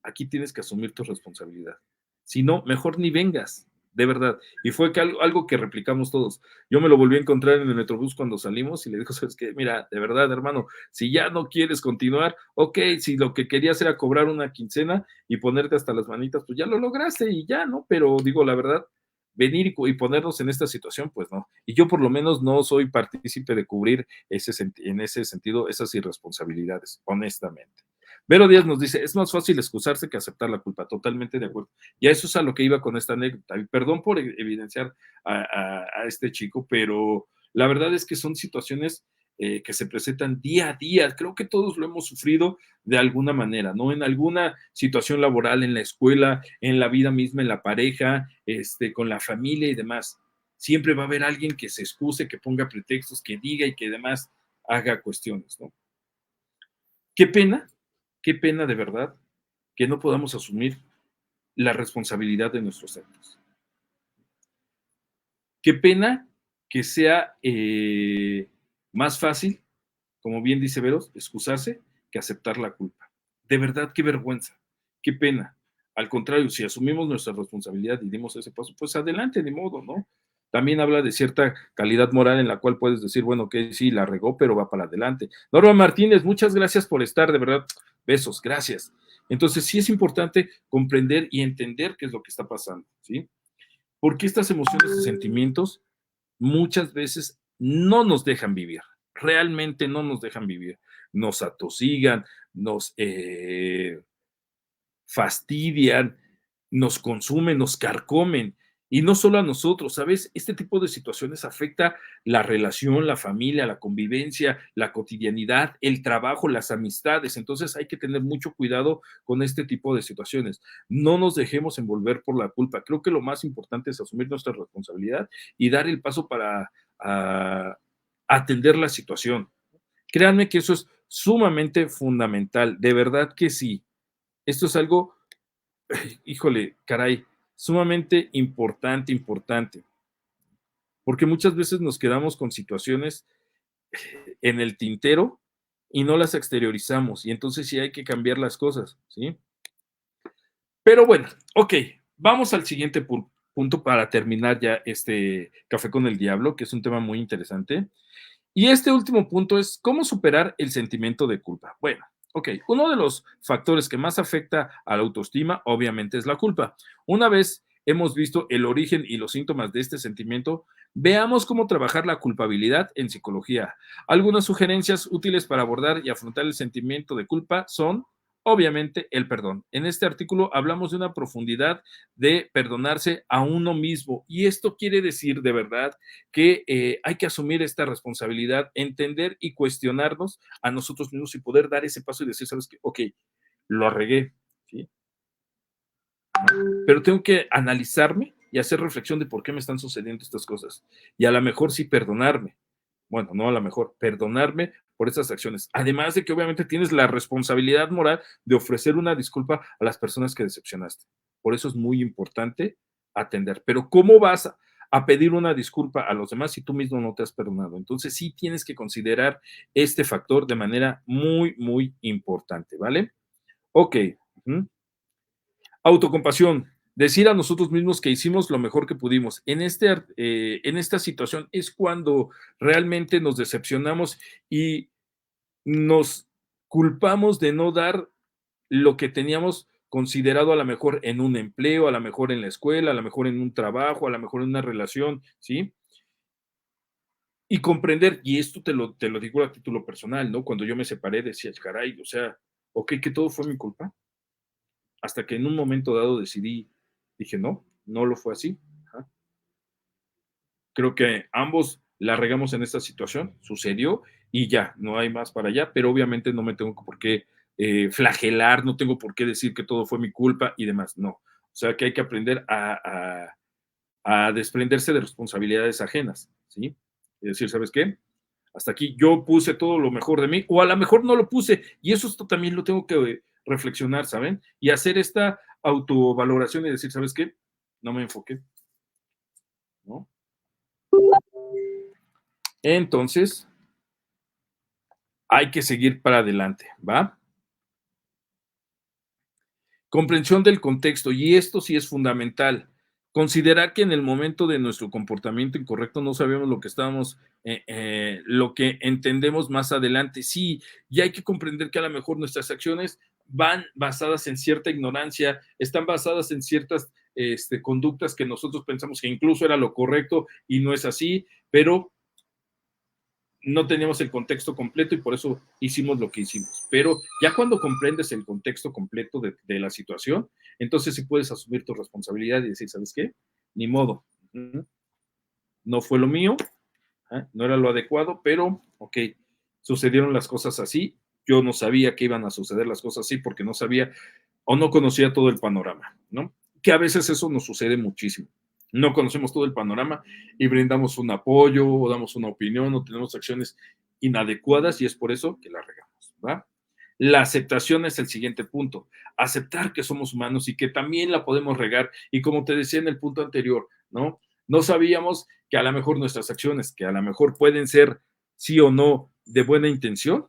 Aquí tienes que asumir tu responsabilidad. Si no, mejor ni vengas, de verdad. Y fue que algo que replicamos todos. Yo me lo volví a encontrar en el Metrobús cuando salimos y le dijo, ¿sabes qué? Mira, de verdad, hermano, si ya no quieres continuar, ok, si lo que querías era cobrar una quincena y ponerte hasta las manitas, pues ya lo lograste y ya, ¿no? Pero digo, la verdad, venir y ponernos en esta situación, pues no. Y yo por lo menos no soy partícipe de cubrir en ese sentido esas irresponsabilidades, honestamente. Vero Díaz nos dice, es más fácil excusarse que aceptar la culpa. Totalmente de acuerdo. Y a eso es a lo que iba con esta anécdota. Y perdón por evidenciar a este chico, pero la verdad es que son situaciones que se presentan día a día. Creo que todos lo hemos sufrido de alguna manera, ¿no? En alguna situación laboral, en la escuela, en la vida misma, en la pareja, con la familia y demás. Siempre va a haber alguien que se excuse, que ponga pretextos, que diga y que además haga cuestiones, ¿no? Qué pena de verdad que no podamos asumir la responsabilidad de nuestros actos. Qué pena que sea más fácil, como bien dice Veros, excusarse que aceptar la culpa. De verdad, qué vergüenza, qué pena. Al contrario, si asumimos nuestra responsabilidad y dimos ese paso, pues adelante, de modo, ¿no? También habla de cierta calidad moral en la cual puedes decir, bueno, que sí, la regó, pero va para adelante. Norma Martínez, muchas gracias por estar, de verdad, besos, gracias. Entonces, sí es importante comprender y entender qué es lo que está pasando, ¿sí? Porque estas emociones y sentimientos muchas veces no nos dejan vivir, realmente no nos dejan vivir, nos atosigan, nos fastidian, nos consumen, nos carcomen. Y no solo a nosotros, ¿sabes? Este tipo de situaciones afecta la relación, la familia, la convivencia, la cotidianidad, el trabajo, las amistades. Entonces hay que tener mucho cuidado con este tipo de situaciones. No nos dejemos envolver por la culpa. Creo que lo más importante es asumir nuestra responsabilidad y dar el paso para atender la situación. Créanme que eso es sumamente fundamental. De verdad que sí. Esto es algo, híjole, caray, sumamente importante, importante, porque muchas veces nos quedamos con situaciones en el tintero y no las exteriorizamos, y entonces sí hay que cambiar las cosas, ¿sí? Pero bueno, ok, vamos al siguiente punto para terminar ya este Café con el Diablo, que es un tema muy interesante. Y este último punto es cómo superar el sentimiento de culpa. Bueno, ok, uno de los factores que más afecta a la autoestima obviamente es la culpa. Una vez hemos visto el origen y los síntomas de este sentimiento, veamos cómo trabajar la culpabilidad en psicología. Algunas sugerencias útiles para abordar y afrontar el sentimiento de culpa son, obviamente, el perdón. En este artículo hablamos de una profundidad de perdonarse a uno mismo y esto quiere decir de verdad que hay que asumir esta responsabilidad, entender y cuestionarnos a nosotros mismos y poder dar ese paso y decir, ¿sabes qué? Ok, lo regué, ¿sí? Pero tengo que analizarme y hacer reflexión de por qué me están sucediendo estas cosas. Y a lo mejor sí perdonarme. Bueno, no a lo mejor, perdonarme por estas acciones. Además de que obviamente tienes la responsabilidad moral de ofrecer una disculpa a las personas que decepcionaste. Por eso es muy importante atender. Pero ¿cómo vas a pedir una disculpa a los demás si tú mismo no te has perdonado? Entonces sí tienes que considerar este factor de manera muy, muy importante, ¿vale? Ok. Uh-huh. Autocompasión, decir a nosotros mismos que hicimos lo mejor que pudimos. En esta situación es cuando realmente nos decepcionamos y nos culpamos de no dar lo que teníamos considerado a lo mejor en un empleo, a lo mejor en la escuela, a lo mejor en un trabajo, a lo mejor en una relación, ¿sí? Y comprender, y esto te lo digo a título personal, ¿no? Cuando yo me separé decía, caray, o sea, ok, que todo fue mi culpa, hasta que en un momento dado decidí, dije, no, no lo fue así. Ajá. Creo que ambos la regamos en esta situación, sucedió y ya, no hay más para allá, pero obviamente no me tengo por qué flagelar, no tengo por qué decir que todo fue mi culpa y demás, no. O sea que hay que aprender a desprenderse de responsabilidades ajenas, ¿sí? Es decir, ¿sabes qué? Hasta aquí yo puse todo lo mejor de mí, o a lo mejor no lo puse, y eso esto también lo tengo que reflexionar, ¿saben? Y hacer esta autovaloración y decir, ¿sabes qué? No me enfoqué, ¿no? Entonces, hay que seguir para adelante, ¿va? Comprensión del contexto, y esto sí es fundamental. Considerar que en el momento de nuestro comportamiento incorrecto no sabemos lo que estábamos, lo que entendemos más adelante. Sí, y hay que comprender que a lo mejor nuestras acciones van basadas en cierta ignorancia, están basadas en ciertas conductas que nosotros pensamos que incluso era lo correcto y no es así, pero no teníamos el contexto completo y por eso hicimos lo que hicimos. Pero ya cuando comprendes el contexto completo de la situación, entonces sí puedes asumir tu responsabilidad y decir, ¿sabes qué? Ni modo. No fue lo mío, no era lo adecuado, pero, ok, sucedieron las cosas así. Yo no sabía que iban a suceder las cosas así porque no sabía o no conocía todo el panorama, ¿no? Que a veces eso nos sucede muchísimo. No conocemos todo el panorama y brindamos un apoyo o damos una opinión o tenemos acciones inadecuadas y es por eso que la regamos, ¿va? La aceptación es el siguiente punto. Aceptar que somos humanos y que también la podemos regar. Y como te decía en el punto anterior, ¿no? No sabíamos que a lo mejor nuestras acciones, que a lo mejor pueden ser sí o no de buena intención,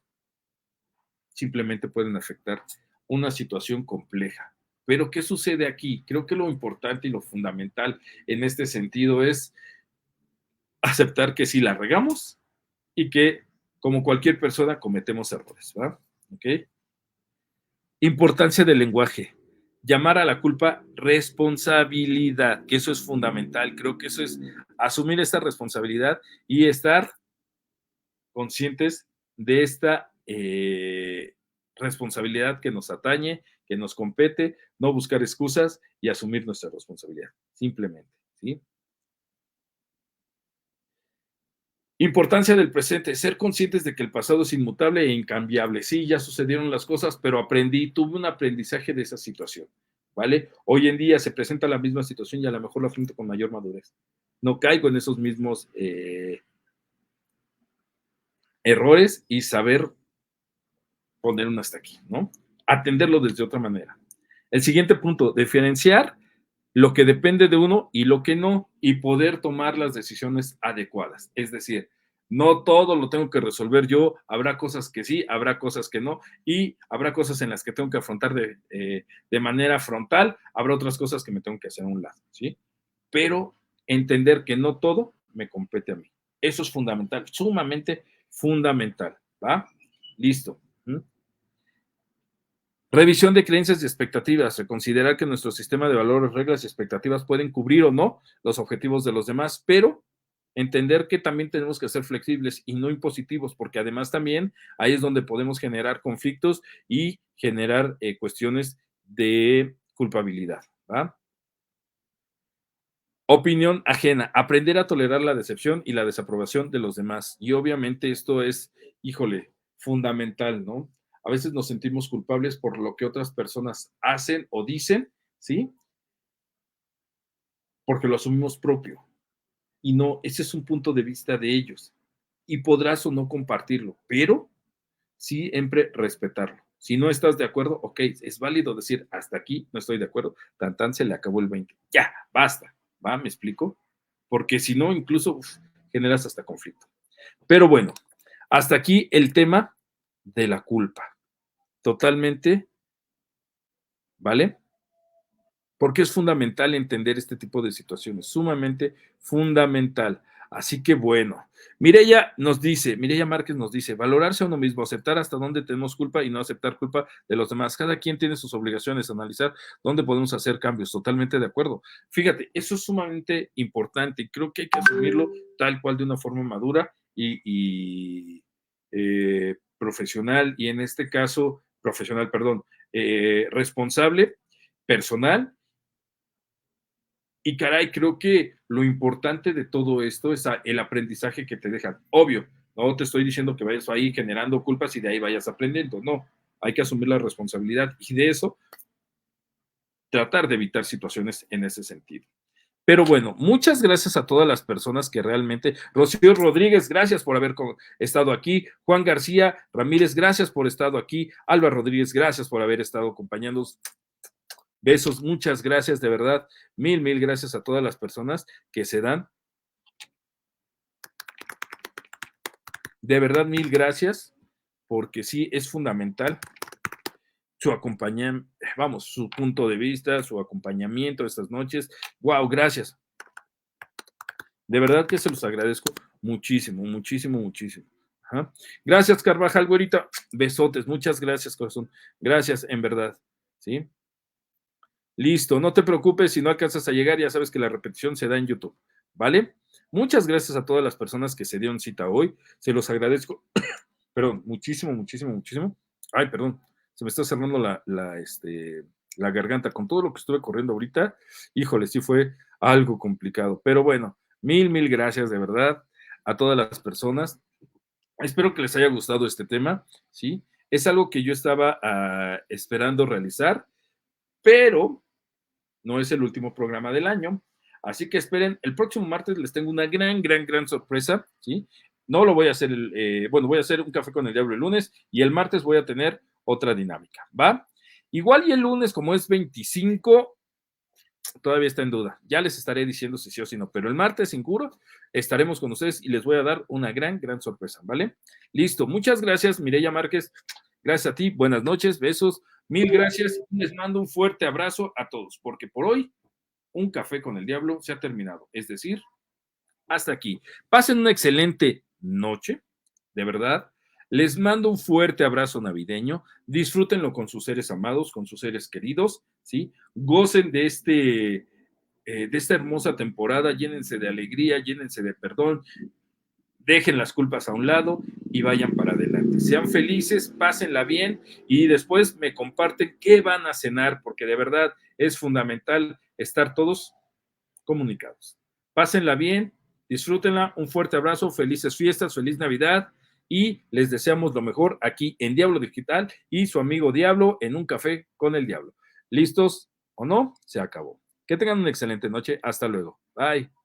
simplemente pueden afectar una situación compleja. Pero ¿qué sucede aquí? Creo que lo importante y lo fundamental en este sentido es aceptar que sí la regamos y que, como cualquier persona, cometemos errores, ¿verdad? ¿Ok? Importancia del lenguaje. Llamar a la culpa responsabilidad, que eso es fundamental. Creo que eso es asumir esta responsabilidad y estar conscientes de esta responsabilidad que nos atañe, que nos compete, no buscar excusas y asumir nuestra responsabilidad, simplemente, ¿sí? Importancia del presente, ser conscientes de que el pasado es inmutable e incambiable. Sí, ya sucedieron las cosas, pero aprendí, tuve un aprendizaje de esa situación, ¿vale? Hoy en día se presenta la misma situación y a lo mejor la afronto con mayor madurez. No caigo en esos mismos errores y saber poner un hasta aquí, ¿no? Atenderlo desde otra manera. El siguiente punto, diferenciar lo que depende de uno y lo que no, y poder tomar las decisiones adecuadas. Es decir, no todo lo tengo que resolver yo, habrá cosas que sí, habrá cosas que no, y habrá cosas en las que tengo que afrontar de manera frontal, habrá otras cosas que me tengo que hacer a un lado, ¿sí? Pero entender que no todo me compete a mí. Eso es fundamental, sumamente fundamental, ¿va? Listo. ¿Mm? Revisión de creencias y expectativas. Considerar que nuestro sistema de valores, reglas y expectativas pueden cubrir o no los objetivos de los demás, pero entender que también tenemos que ser flexibles y no impositivos, porque además también ahí es donde podemos generar conflictos y generar cuestiones de culpabilidad. ¿Va? Opinión ajena. Aprender a tolerar la decepción y la desaprobación de los demás. Y obviamente esto es, híjole, fundamental, ¿no? A veces nos sentimos culpables por lo que otras personas hacen o dicen, ¿sí? Porque lo asumimos propio. Y no, ese es un punto de vista de ellos. Y podrás o no compartirlo, pero siempre respetarlo. Si no estás de acuerdo, ok, es válido decir, hasta aquí no estoy de acuerdo, tan tan se le acabó el 20. Ya, basta, ¿va? ¿Me explico? Porque si no, incluso generas hasta conflicto. Pero bueno, hasta aquí el tema de la culpa. Totalmente, ¿vale? Porque es fundamental entender este tipo de situaciones, sumamente fundamental. Así que bueno, Mireya Márquez nos dice, valorarse a uno mismo, aceptar hasta dónde tenemos culpa y no aceptar culpa de los demás. Cada quien tiene sus obligaciones, analizar dónde podemos hacer cambios. Totalmente de acuerdo. Fíjate, eso es sumamente importante y creo que hay que asumirlo tal cual de una forma madura profesional, y en este caso, profesional, perdón, responsable, personal. Y caray, creo que lo importante de todo esto es el aprendizaje que te dejan. Obvio, no te estoy diciendo que vayas ahí generando culpas y de ahí vayas aprendiendo, no. Hay que asumir la responsabilidad y de eso tratar de evitar situaciones en ese sentido. Pero bueno, muchas gracias a todas las personas que realmente, Rocío Rodríguez, gracias por haber estado aquí, Juan García Ramírez, gracias por estado aquí, Alba Rodríguez, gracias por haber estado acompañándonos. Besos, muchas gracias, de verdad, mil gracias a todas las personas que se dan. De verdad, mil gracias, porque sí es fundamental su acompañamiento, vamos, su punto de vista, su acompañamiento estas noches. Wow, gracias. De verdad que se los agradezco muchísimo, muchísimo, muchísimo. Ajá. Gracias, Carvajal, güerita. Besotes, muchas gracias, corazón. Gracias, en verdad. ¿Sí? Listo, no te preocupes si no alcanzas a llegar, ya sabes que la repetición se da en YouTube, ¿vale? Muchas gracias a todas las personas que se dieron cita hoy. Se los agradezco, perdón, muchísimo, muchísimo, muchísimo. Ay, perdón, se me está cerrando la garganta con todo lo que estuve corriendo ahorita. Híjole, sí fue algo complicado, pero bueno, mil gracias de verdad a todas las personas. Espero que les haya gustado este tema, ¿sí? Es algo que yo estaba esperando realizar, pero no es el último programa del año. Así que esperen, el próximo martes les tengo una gran sorpresa, ¿sí? No lo voy a hacer, bueno, voy a hacer un café con el diablo el lunes y el martes voy a tener otra dinámica, ¿va? Igual y el lunes, como es 25, todavía está en duda. Ya les estaré diciendo si sí o si no, pero el martes, seguro, estaremos con ustedes y les voy a dar una gran sorpresa, ¿vale? Listo, muchas gracias, Mireya Márquez. Gracias a ti, buenas noches, besos, mil gracias. Les mando un fuerte abrazo a todos, porque por hoy un café con el diablo se ha terminado. Es decir, hasta aquí. Pasen una excelente noche, de verdad. Les mando un fuerte abrazo navideño. Disfrútenlo con sus seres amados, con sus seres queridos, ¿sí? Gocen de esta hermosa temporada, llénense de alegría, llénense de perdón, dejen las culpas a un lado y vayan para adelante. Sean felices, pásenla bien y después me comparten qué van a cenar, porque de verdad es fundamental estar todos comunicados. Pásenla bien, disfrútenla, un fuerte abrazo, felices fiestas, feliz Navidad y les deseamos lo mejor aquí en Diablo Digital y su amigo Diablo en un café con el Diablo. ¿Listos o no? Se acabó. Que tengan una excelente noche. Hasta luego. Bye.